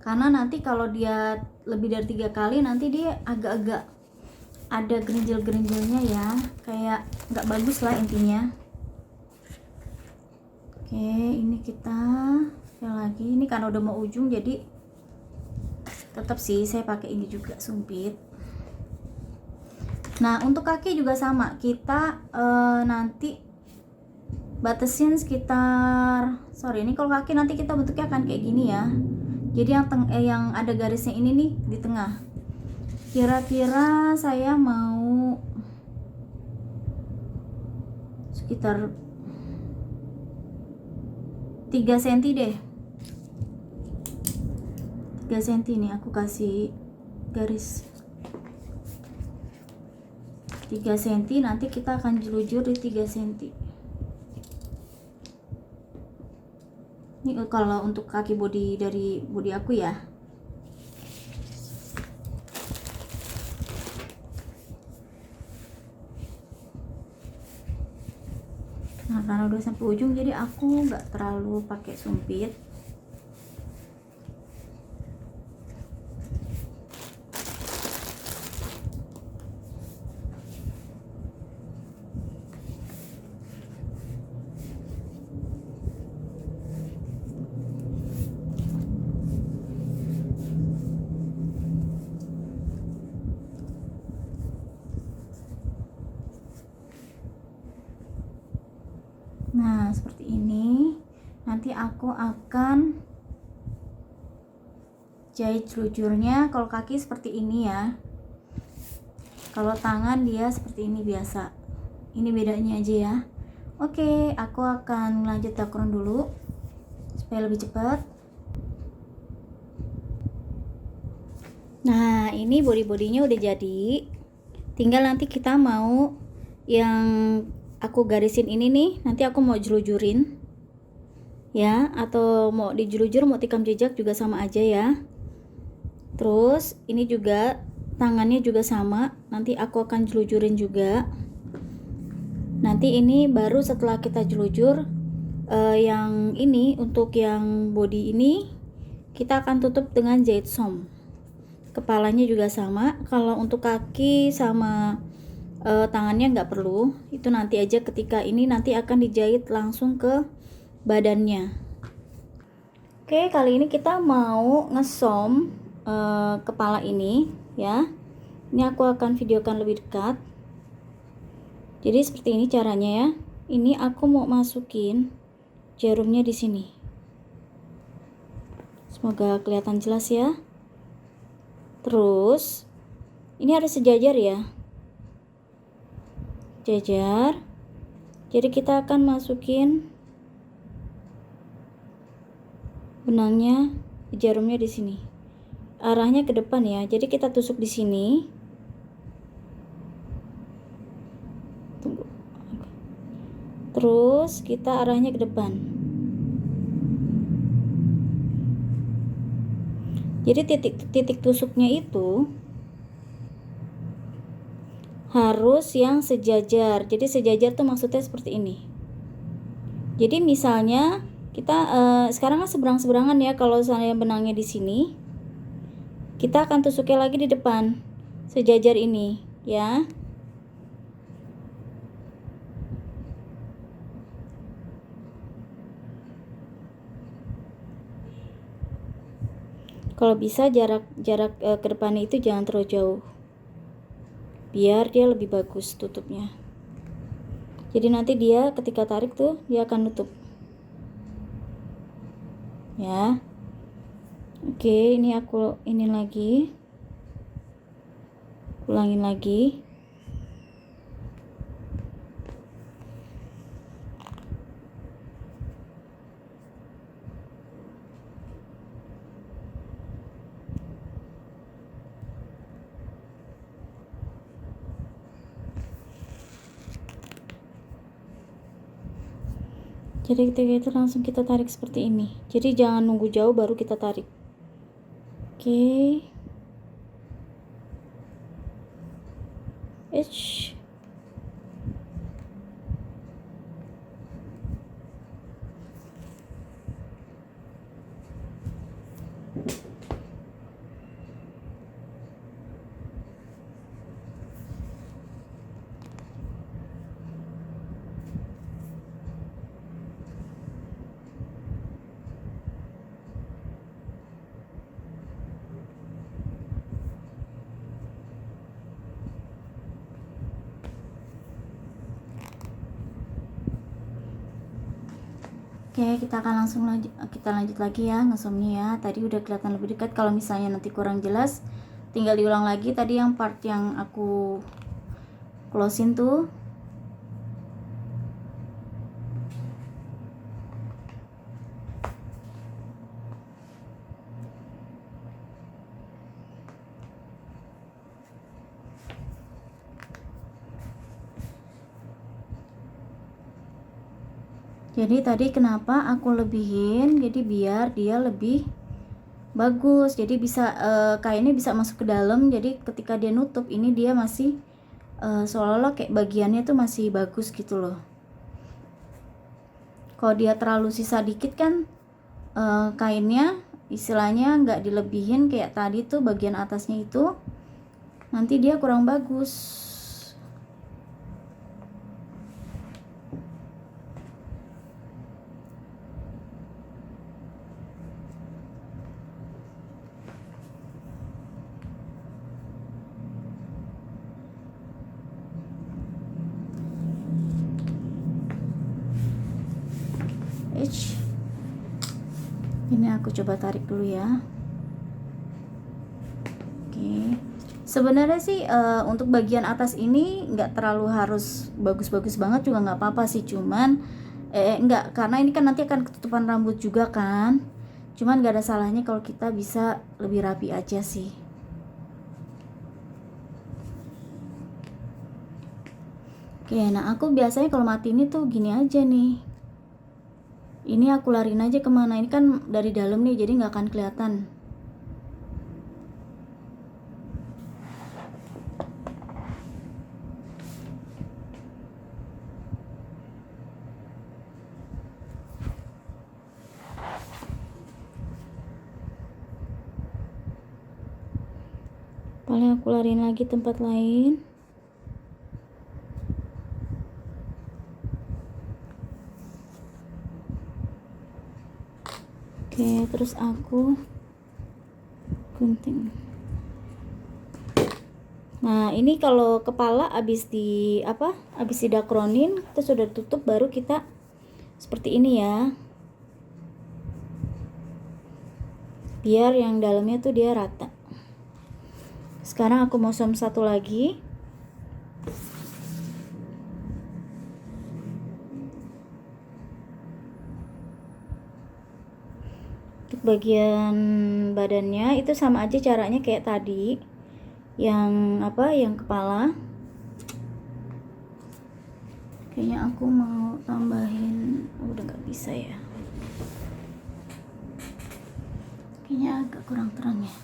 Karena nanti kalau dia lebih dari 3 kali, nanti dia agak-agak ada gerinjil-gerinjilnya ya, kayak nggak bagus lah intinya. Oke, ini kita sekali lagi. Ini karena udah mau ujung, jadi tetap sih saya pakai ini juga sumpit. Nah, untuk kaki juga sama, kita nanti batasin sekitar, ini kalau kaki nanti kita bentuknya akan kayak gini ya. Jadi yang ada garisnya ini nih di tengah. Kira-kira saya mau sekitar 3 cm deh. 3 cm nih aku kasih garis 3 cm, nanti kita akan jelujur di 3 cm. Ini kalau untuk kaki body dari body aku ya. Nah, karena udah sampai ujung, jadi aku nggak terlalu pakai sumpit. Nah, seperti ini. Nanti aku akan jahit jelujurnya. Kalau kaki seperti ini ya. Kalau tangan dia seperti ini biasa. Ini bedanya aja ya. Oke, aku akan lanjut dakron dulu supaya lebih cepat. Nah, ini body-bodinya udah jadi. Tinggal nanti kita mau yang aku garisin ini nih, nanti aku mau jelujurin. Ya, atau mau dijelujur mau tikam jejak juga sama aja ya. Terus ini juga tangannya juga sama, nanti aku akan jelujurin juga. Nanti ini baru setelah kita jelujur yang ini untuk yang body ini kita akan tutup dengan jahit som. Kepalanya juga sama. Kalau untuk kaki sama tangannya nggak perlu, itu nanti aja ketika ini nanti akan dijahit langsung ke badannya. Oke, kali ini kita mau ngesom kepala ini ya. Ini aku akan videokan lebih dekat. Jadi seperti ini caranya ya. Ini aku mau masukin jarumnya di sini. Semoga kelihatan jelas ya. Terus ini harus sejajar ya. Jajar. Jadi kita akan masukin benangnya, jarumnya di sini. Arahnya ke depan ya. Jadi kita tusuk di sini. Tunggu. Terus kita arahnya ke depan. Jadi titik tusuknya itu harus yang sejajar. Jadi sejajar tuh maksudnya seperti ini. Jadi misalnya kita sekarang kan seberang-seberangan ya. Kalau misalnya benangnya di sini, kita akan tusuknya lagi di depan, sejajar ini ya. Kalau bisa jarak ke depannya itu jangan terlalu jauh, biar dia lebih bagus tutupnya. Jadi nanti dia ketika tarik tuh dia akan nutup ya. Oke, ini aku ini lagi, ulangin lagi. Jadi ketika itu langsung kita tarik seperti ini. Jadi jangan nunggu jauh baru kita tarik. Oke. Oke, kita akan langsung lanjut lagi ya ngesomnya ya. Tadi udah kelihatan lebih dekat. Kalau misalnya nanti kurang jelas, tinggal diulang lagi. Tadi yang part yang aku closein tuh. Jadi tadi kenapa aku lebihin, jadi biar dia lebih bagus, jadi bisa kainnya bisa masuk ke dalam. Jadi ketika dia nutup ini dia masih seolah-olah kayak bagiannya tuh masih bagus gitu loh. Kalau dia terlalu sisa dikit kan kainnya istilahnya nggak dilebihin kayak tadi tuh bagian atasnya itu, nanti dia kurang bagus. Ini aku coba tarik dulu ya. Oke. Sebenarnya sih untuk bagian atas ini nggak terlalu harus bagus-bagus banget juga nggak apa-apa sih, cuman nggak, karena ini kan nanti akan ketutupan rambut juga kan. Cuman nggak ada salahnya kalau kita bisa lebih rapi aja sih. Oke, nah aku biasanya kalau mati ini tuh gini aja nih. Ini aku larin aja kemana, ini kan dari dalam nih jadi nggak akan kelihatan. Paling aku larin lagi tempat lain. Oke, terus aku gunting. Nah, ini kalau kepala habis didakronin, terus sudah tutup, baru kita seperti ini ya. Biar yang dalamnya tuh dia rata. Sekarang aku mau som satu lagi. Bagian badannya itu sama aja caranya kayak tadi, yang kepala. Kayaknya aku mau tambahin, udah nggak bisa ya, kayaknya agak kurang terang ya.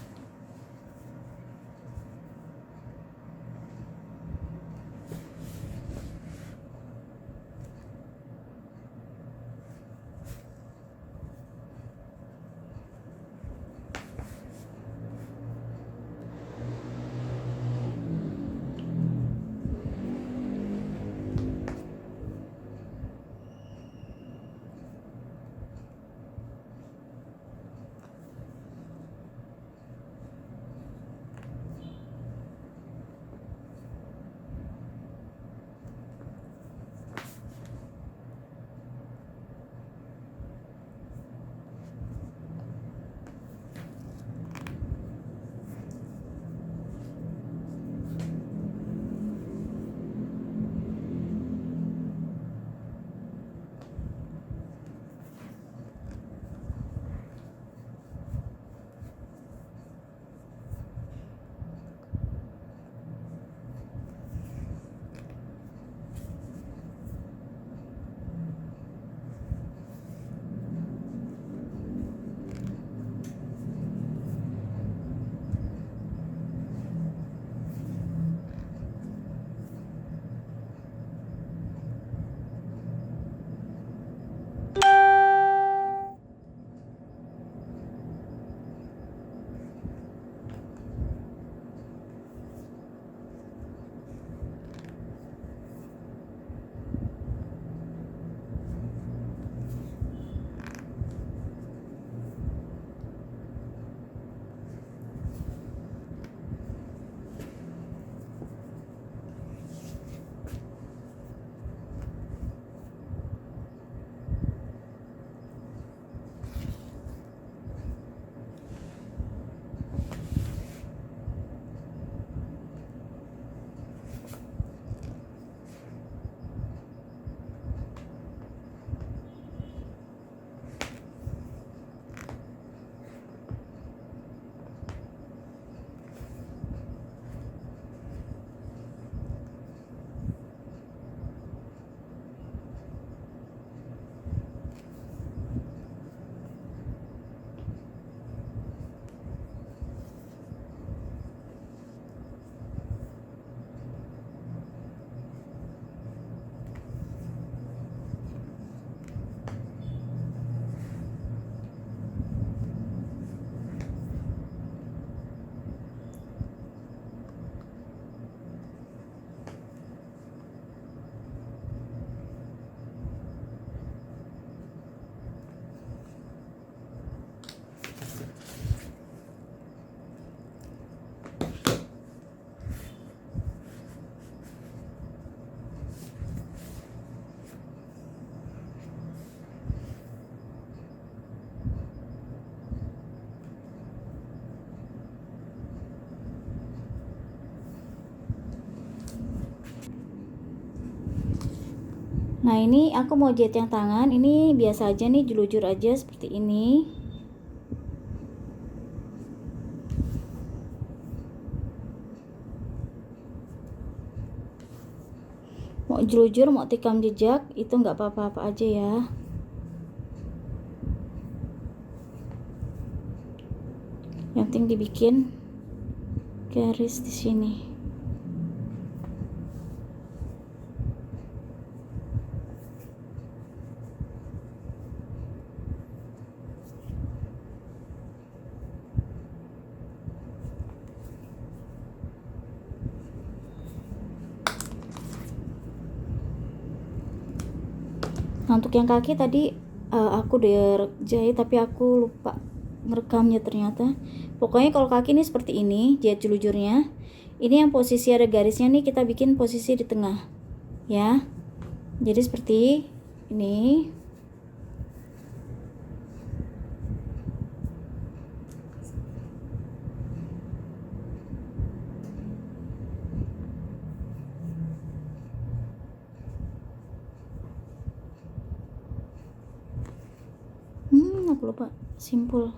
Nah ini aku mau jahit yang tangan, ini biasa aja nih, jelujur aja seperti ini. Mau jelujur, mau tikam jejak, itu nggak apa-apa aja ya. Yang penting dibikin garis di sini. Nah, untuk yang kaki tadi aku udah jahit tapi aku lupa merekamnya ternyata. Pokoknya kalau kaki ini seperti ini, jahit jelujurnya. Ini yang posisi ada garisnya nih, kita bikin posisi di tengah. Ya. Jadi seperti ini. Aku lupa simpul.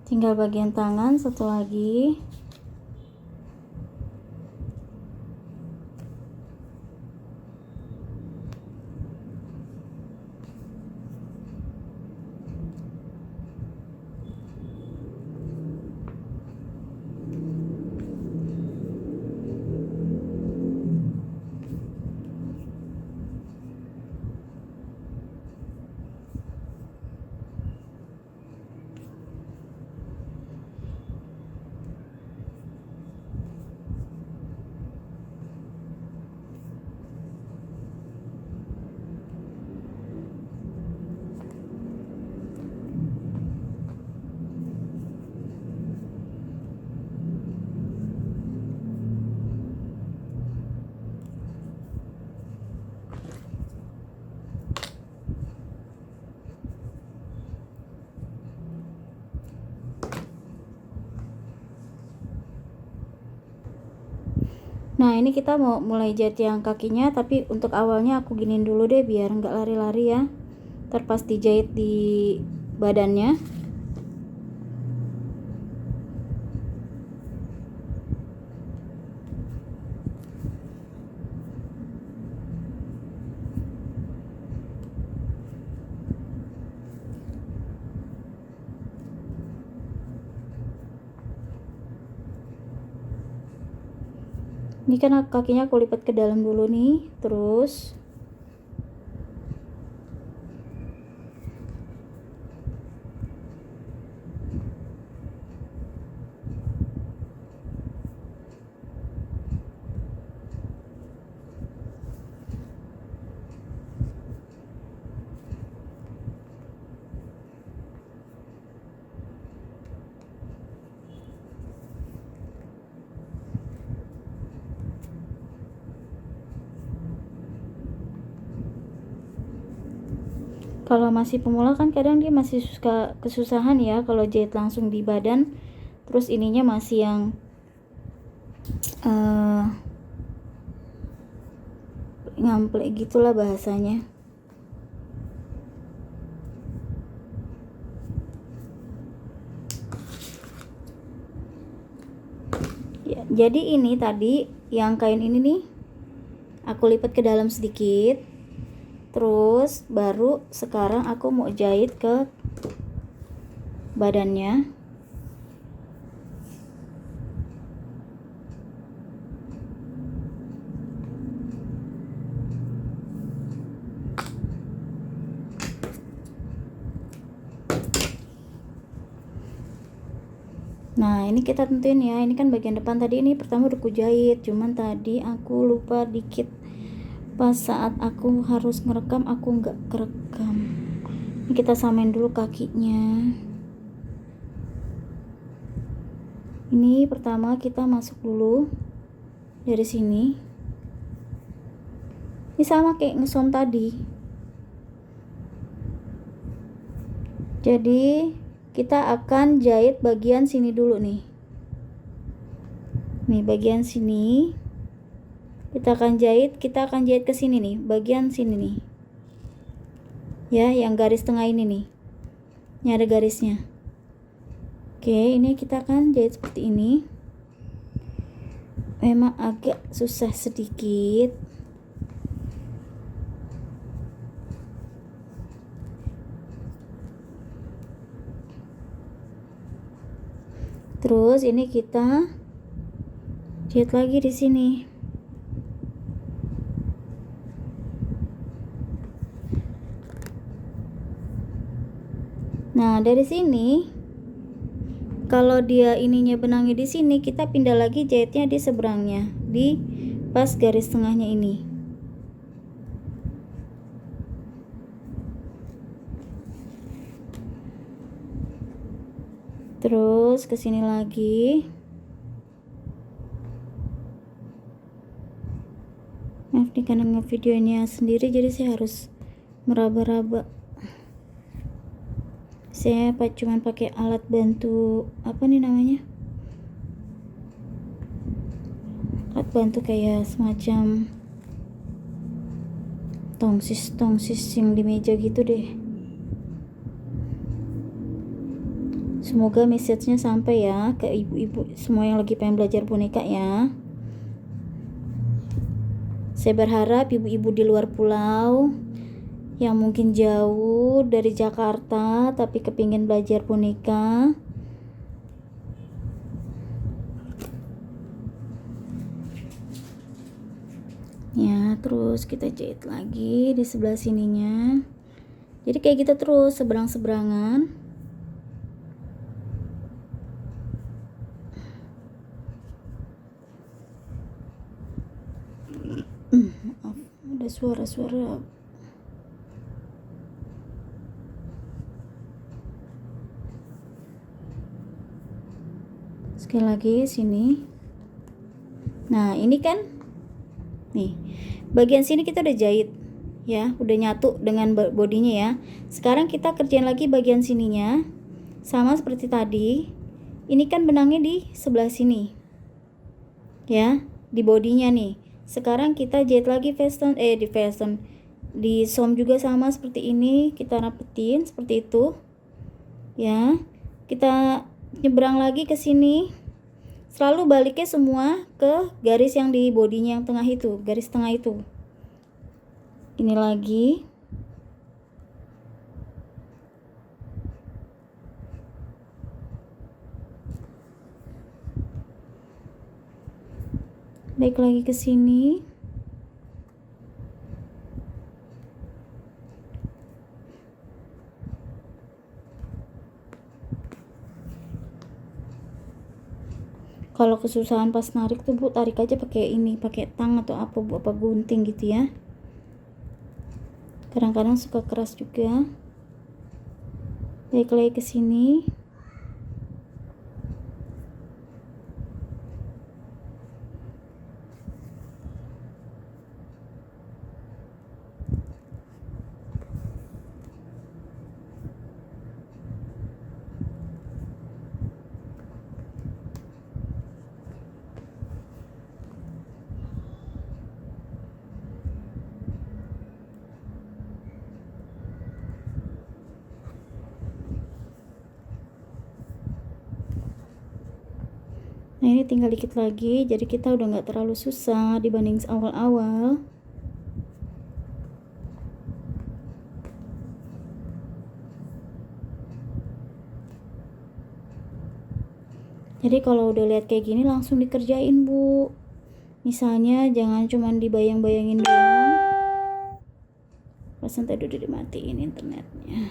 Tinggal bagian tangan satu lagi. Nah ini kita mau mulai jahit yang kakinya, tapi untuk awalnya aku giniin dulu deh biar nggak lari-lari ya. Ntar pas dijahit di badannya. Ini kan kakinya aku lipat ke dalam dulu nih, terus Kalau masih pemula kan kadang dia masih suka kesusahan ya kalau jahit langsung di badan, terus ininya masih yang ngamplek gitulah bahasanya. Ya, jadi ini tadi yang kain ini nih aku lipat ke dalam sedikit, terus baru sekarang aku mau jahit ke badannya. Nah ini kita tentuin ya, ini kan bagian depan tadi ini pertama udah aku jahit, cuman tadi aku lupa dikit pas saat aku harus ngerekam aku nggak kerekam. Ini kita samain dulu kakinya. Ini pertama kita masuk dulu dari sini. Ini sama kayak ngesom tadi. Jadi kita akan jahit bagian sini dulu nih. Nih bagian sini. Kita akan jahit ke sini nih, bagian sini nih. Ya, yang garis tengah ini nih. Ini ada garisnya. Oke, ini kita akan jahit seperti ini. Memang agak susah sedikit. Terus ini kita jahit lagi di sini. Nah, dari sini kalau dia ininya benangnya di sini, kita pindah lagi jahitnya di seberangnya, di pas garis tengahnya ini. Terus ke sini lagi. Maaf nih karena ngevideonya sendiri jadi saya harus meraba-raba. Saya cuma pakai alat bantu apa nih namanya, alat bantu kayak semacam tongsis yang di meja gitu deh. Semoga message-nya sampai ya ke ibu-ibu semua yang lagi pengen belajar boneka ya. Saya berharap ibu-ibu di luar pulau yang mungkin jauh dari Jakarta tapi kepingin belajar boneka, ya. Terus kita jahit lagi di sebelah sininya, jadi kayak gitu terus seberang-seberangan. Maaf, ada suara-suara. Sekali lagi sini. Nah ini kan nih bagian sini kita udah jahit ya, udah nyatu dengan bodinya ya. Sekarang kita kerjain lagi bagian sininya sama seperti tadi. Ini kan benangnya di sebelah sini ya, di bodinya nih. Sekarang kita jahit lagi di som juga sama seperti ini, kita rapetin seperti itu ya. Kita nyebrang lagi ke sini, selalu baliknya semua ke garis yang di bodinya yang tengah itu, garis tengah itu. Ini lagi. Balik lagi ke sini. Kalau kesusahan pas narik tuh Bu, tarik aja pakai ini, pakai tang atau apa Bu, apa gunting gitu ya. Kadang-kadang suka keras juga. Balik lagi ke sini. Nah ini tinggal dikit lagi, jadi kita udah nggak terlalu susah dibanding awal-awal. Jadi kalau udah lihat kayak gini langsung dikerjain Bu. Misalnya jangan cuman dibayang-bayangin doang. Pas nanti udah dimatiin internetnya.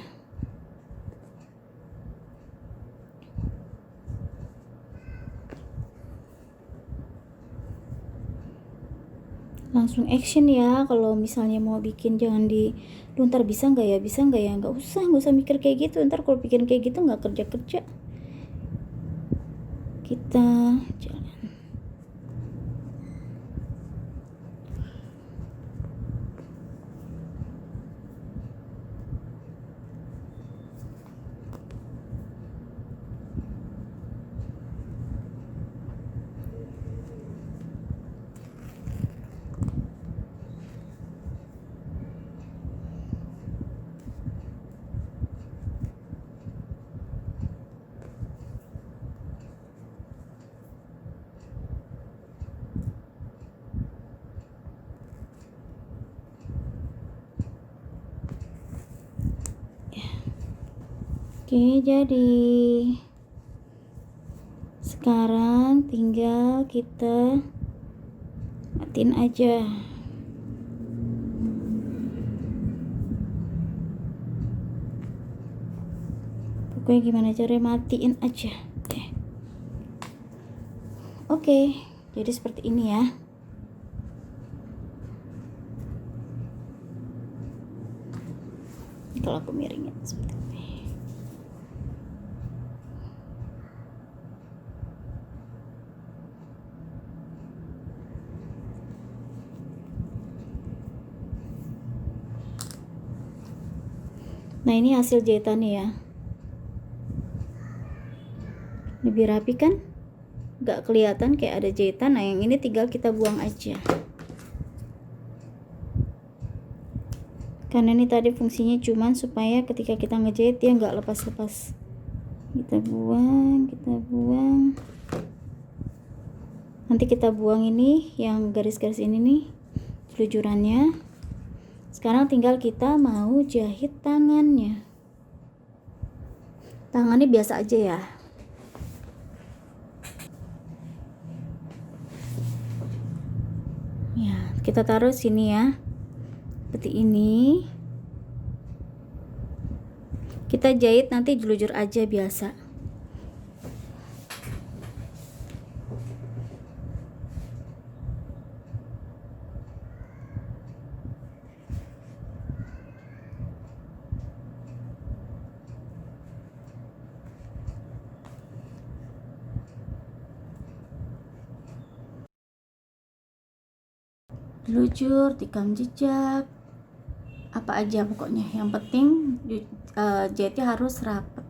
Langsung action ya. Kalau misalnya mau bikin jangan di lu ntar bisa nggak ya, bisa nggak ya, nggak usah mikir kayak gitu. Ntar kalau pikirin kayak gitu nggak kerja. Kita jalan. Oke, jadi sekarang tinggal kita matiin aja. Pokoknya gimana caranya matiin aja. Oke, jadi seperti ini ya. Kalau aku miringin seperti ini. Nah ini hasil jahitannya ya, lebih rapi kan, gak kelihatan kayak ada jahitan. Nah yang ini tinggal kita buang aja, karena ini tadi fungsinya cuman supaya ketika kita ngejahit dia nggak lepas-lepas. Kita buang, nanti kita buang ini yang garis-garis ini nih, selujurannya. Sekarang tinggal kita mau jahit tangannya. Tangannya biasa aja ya. Ya, kita taruh sini ya. Seperti ini. Kita jahit nanti jelujur aja biasa. Jelujur, tikam jejak, apa aja pokoknya. Yang penting jahitnya harus rapat.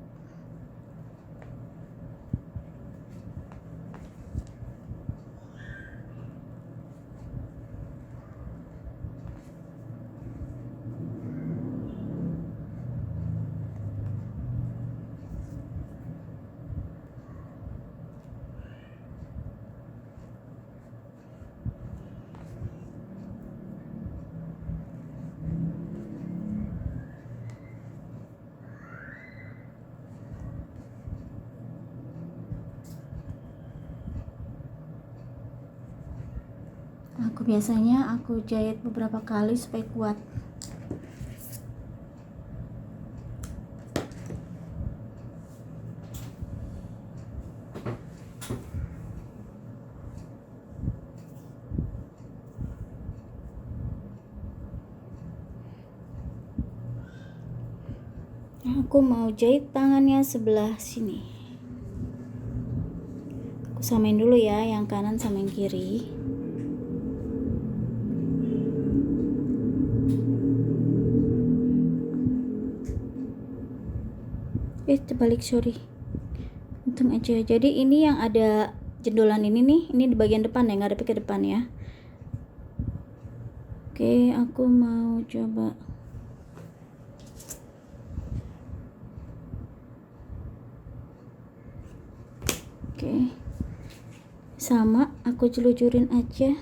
Biasanya aku jahit beberapa kali supaya kuat. Aku mau jahit tangannya sebelah sini. Aku samain dulu ya, yang kanan sama yang kiri. Terbalik, sorry. Untung aja. Jadi ini yang ada jendolan ini nih, ini di bagian depan ya, ngadep ke depan ya. Oke, aku mau coba. Oke. Sama, aku celucurin aja.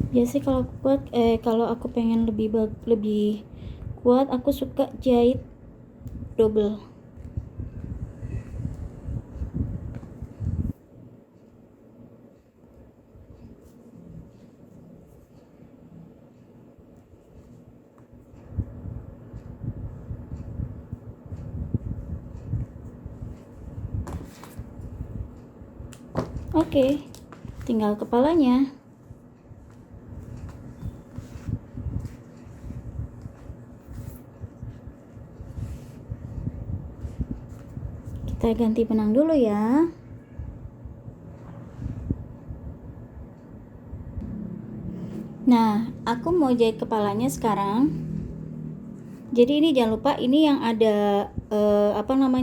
Biasanya kalau aku pengen lebih kuat, aku suka jahit double. Oke, tinggal kepalanya. Kita ganti benang dulu ya. Nah, aku mau jahit kepalanya sekarang. Jadi ini jangan lupa, ini yang ada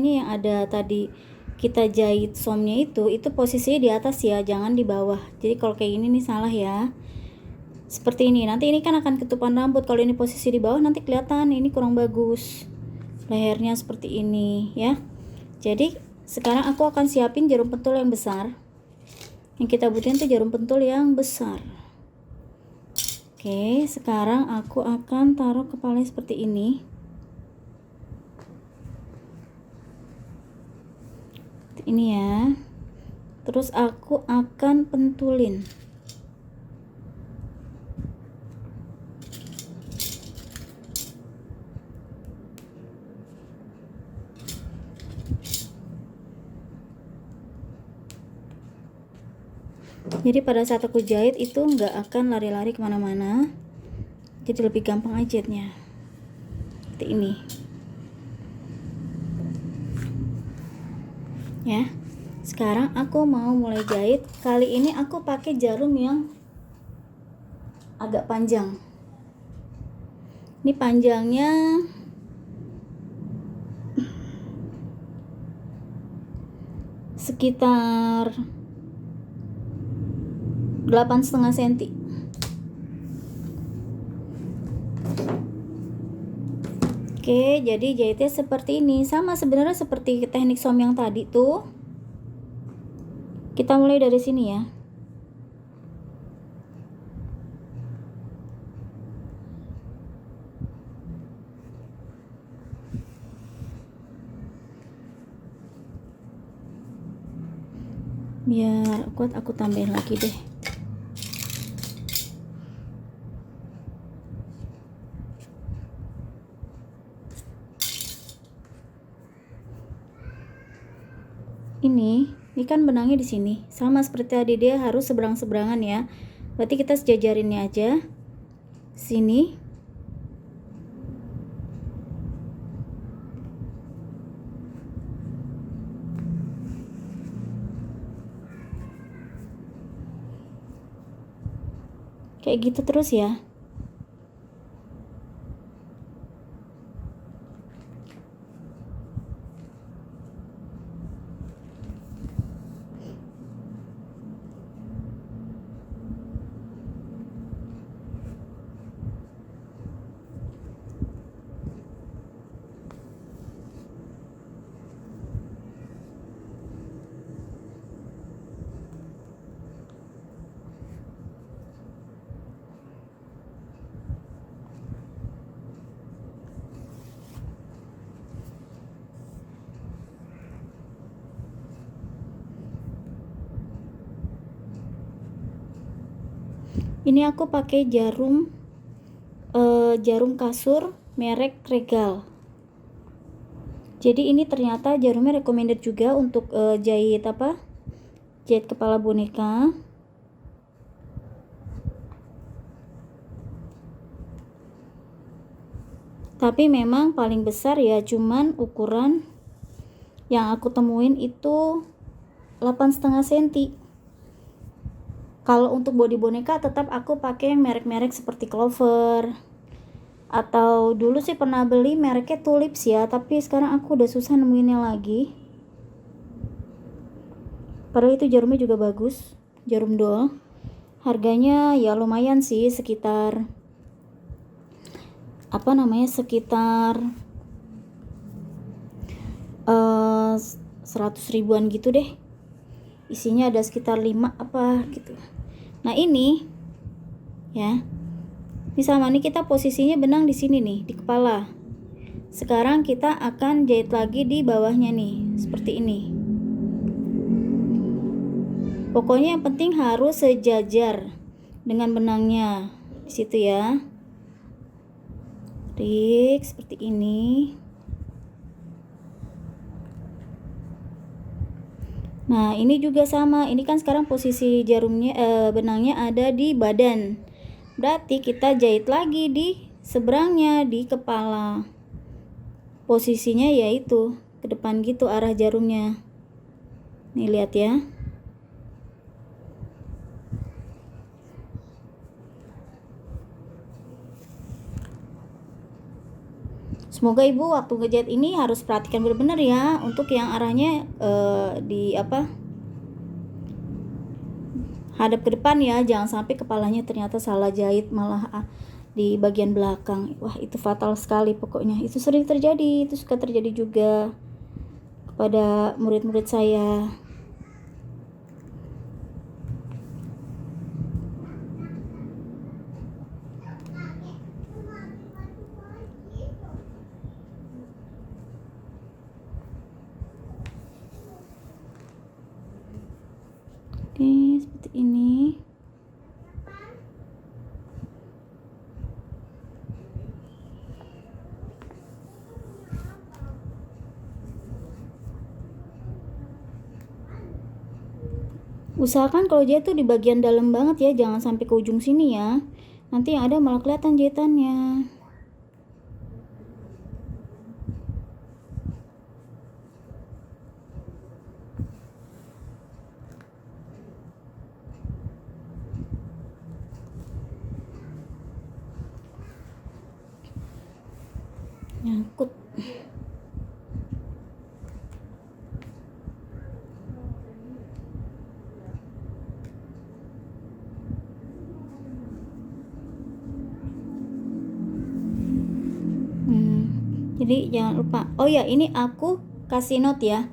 yang ada tadi kita jahit somnya itu posisinya di atas ya, jangan di bawah. Jadi kalau kayak gini nih salah ya. Seperti ini. Nanti ini kan akan ketupan rambut. Kalau ini posisi di bawah nanti kelihatan ini kurang bagus. Lehernya seperti ini ya. Jadi sekarang aku akan siapin jarum pentul yang besar. Yang kita butuhin tuh jarum pentul yang besar. Oke, sekarang aku akan taruh kepalanya seperti ini. Ini ya. Terus aku akan pentulin. Jadi pada saat aku jahit itu nggak akan lari-lari kemana-mana, jadi lebih gampang jahitnya. Seperti ini ya. Sekarang aku mau mulai jahit. Kali ini aku pakai jarum yang agak panjang. Ini panjangnya sekitar 8,5 cm. Oke, jadi jahitnya seperti ini. Sama sebenarnya seperti teknik som yang tadi tuh. Kita mulai dari sini ya. Biar kuat aku tambahin lagi deh. Ini kan benangnya di sini. Sama seperti tadi, dia harus seberang-seberangan ya. Berarti kita sejajarinnya aja. Sini. Kayak gitu terus ya. Ini aku pakai jarum kasur merek Regal. Jadi ini ternyata jarumnya recommended juga untuk jahit kepala boneka. Tapi memang paling besar ya cuman ukuran yang aku temuin itu 8,5 cm. Kalau untuk body boneka tetap aku pakai merek-merek seperti Clover, atau dulu sih pernah beli mereknya Tulips ya, tapi sekarang aku udah susah nemuinnya lagi. Padahal itu jarumnya juga bagus, jarum doll. Harganya ya lumayan sih, sekitar sekitar 100 ribuan gitu deh. Isinya ada sekitar 5 apa gitu. Nah ini ya, ini sama nih, kita posisinya benang di sini nih, di kepala. Sekarang kita akan jahit lagi di bawahnya nih, seperti ini. Pokoknya yang penting harus sejajar dengan benangnya di situ ya. Tarik seperti ini. Nah ini juga sama, ini kan sekarang posisi jarumnya benangnya ada di badan, berarti kita jahit lagi di seberangnya, di kepala. Posisinya yaitu ke depan gitu arah jarumnya. Nih lihat ya. Semoga ibu waktu ngejahit ini harus perhatikan benar-benar ya, untuk yang arahnya hadap ke depan ya, jangan sampai kepalanya ternyata salah jahit malah di bagian belakang. Wah itu fatal sekali pokoknya, itu sering terjadi, itu suka terjadi juga kepada murid-murid saya. Oke, seperti ini. Usahakan kalau jahit tuh di bagian dalam banget ya, jangan sampai ke ujung sini ya. Nanti yang ada malah kelihatan jahitannya. Nyangkut. Jadi jangan lupa. Oh ya, ini aku kasih note ya.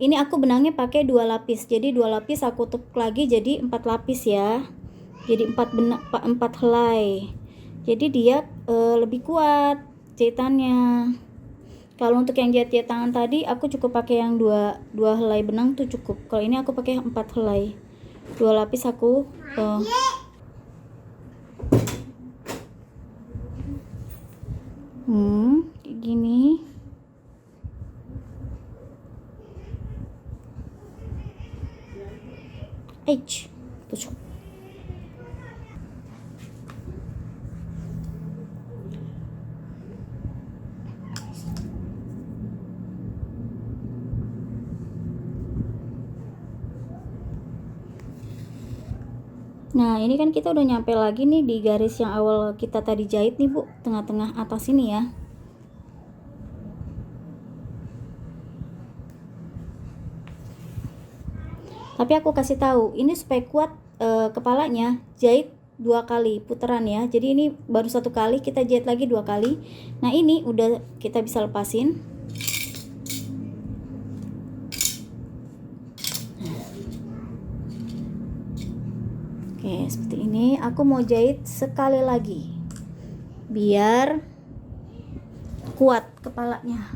Ini aku benangnya pakai 2 lapis. Jadi 2 lapis aku tutup lagi jadi 4 lapis ya. Jadi 4 helai. Jadi dia lebih kuat jahitannya. Kalau untuk yang jahit tangan tadi aku cukup pakai yang 2 helai benang tuh cukup. Kalau ini aku pakai 4 helai. 2 lapis aku kayak gini. Tusuk. Nah ini kan kita udah nyampe lagi nih di garis yang awal kita tadi jahit nih bu, tengah-tengah atas ini ya. Tapi aku kasih tahu ini supaya kuat kepalanya, jahit 2 kali putaran ya. Jadi ini baru 1 kali, kita jahit lagi 2 kali. Nah ini udah kita bisa lepasin. Oke seperti ini. Aku mau jahit sekali lagi biar kuat kepalanya,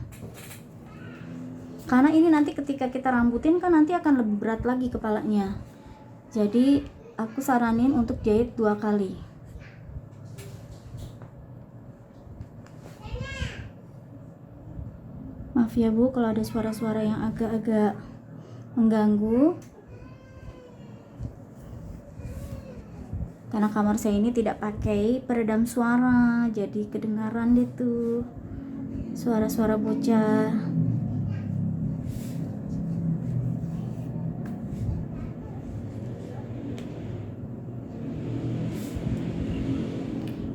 karena ini nanti ketika kita rambutin kan nanti akan lebih berat lagi kepalanya. Jadi aku saranin untuk jahit 2 kali. Maaf ya bu kalau ada suara-suara yang agak-agak mengganggu, karena kamar saya ini tidak pakai peredam suara, jadi kedengaran deh tuh. suara-suara bocah.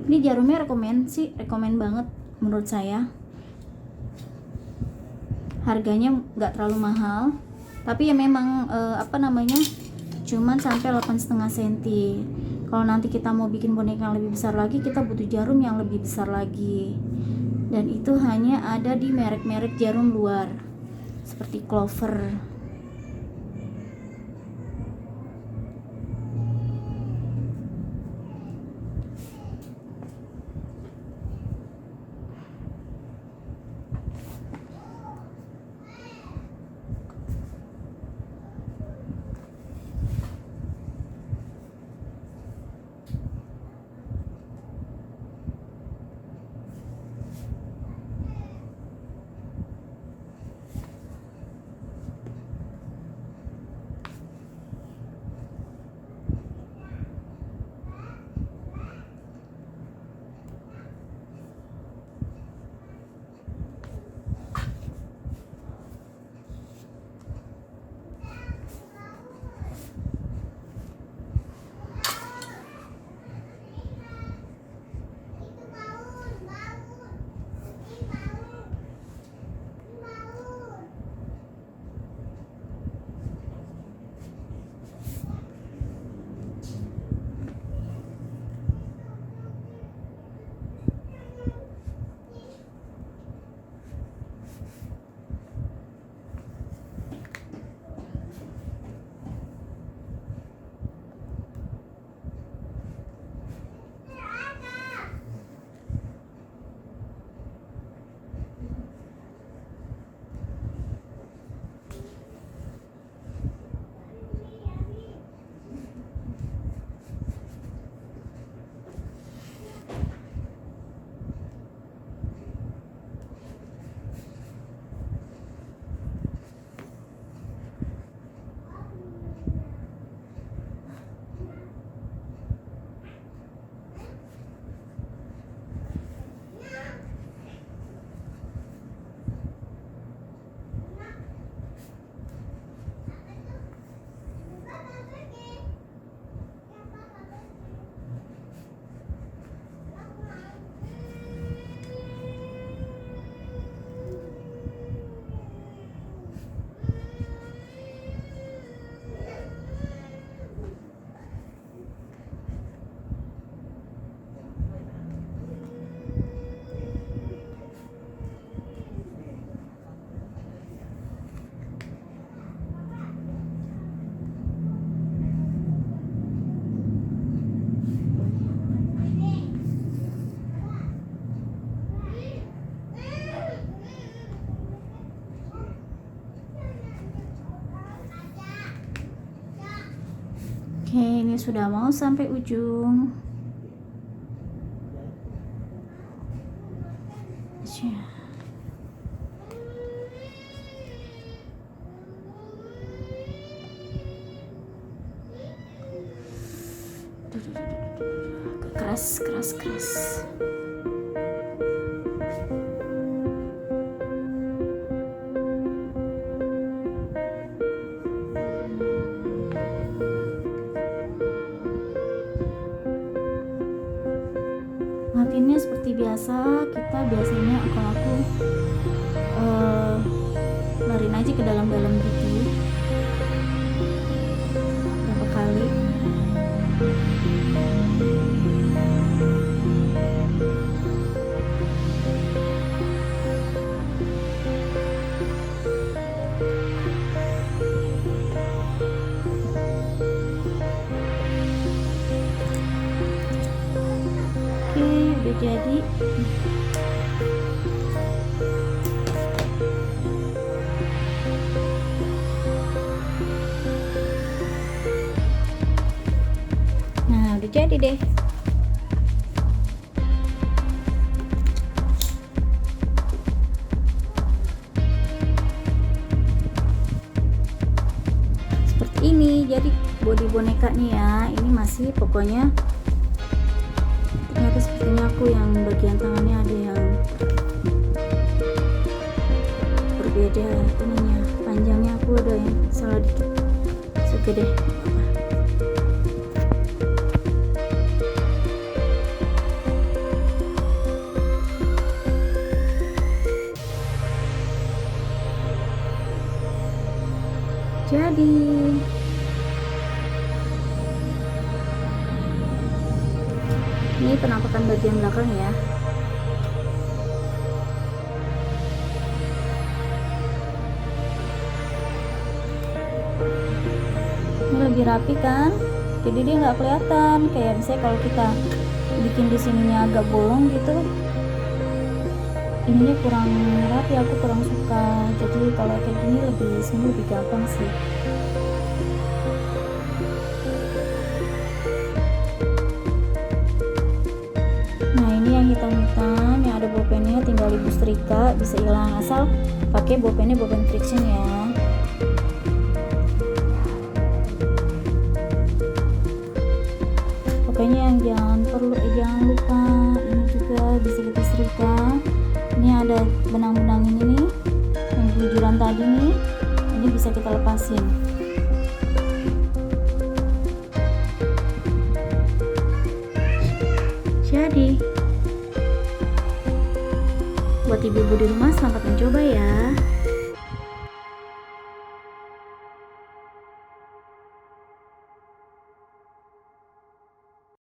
Ini jarumnya rekomen banget menurut saya. Harganya nggak terlalu mahal, tapi ya memang cuman sampai 8,5 cm. Kalau nanti kita mau bikin boneka yang lebih besar lagi, kita butuh jarum yang lebih besar lagi. Dan itu hanya ada di merek-merek jarum luar seperti Clover. Oke, ini sudah mau sampai ujung. Keras. Ngatinnya seperti biasa, kita biasanya kalau aku lariin aja ke dalam-dalam gitu berapa kali. Oke, udah jadi. Nah, udah jadi deh. Seperti ini jadi body bonekanya ya. Ini masih pokoknya ternyata sepertinya aku yang bagian tangannya ada yang salah dikit. Oke deh. Jadi ini penampakan bagian belakang ya. Ini lebih rapi kan, jadi dia nggak kelihatan kayak misalnya kalau kita bikin di sininya agak bolong gitu, ininya kurang rapi, aku kurang suka. Jadi kalau kayak gini lebih gampang sih. Nah ini yang hitam-hitam yang ada bolpennya, tinggal ibu setrika bisa hilang asal pakai bolpennya bolpen friction ya. Pokoknya yang jangan lupa ini juga bisa kita setrika. Ini ada benang-benang ini nih yang kelujuran tadi nih, ini bisa kita lepasin. Jadi buat ibu-ibu di rumah, selamat mencoba ya.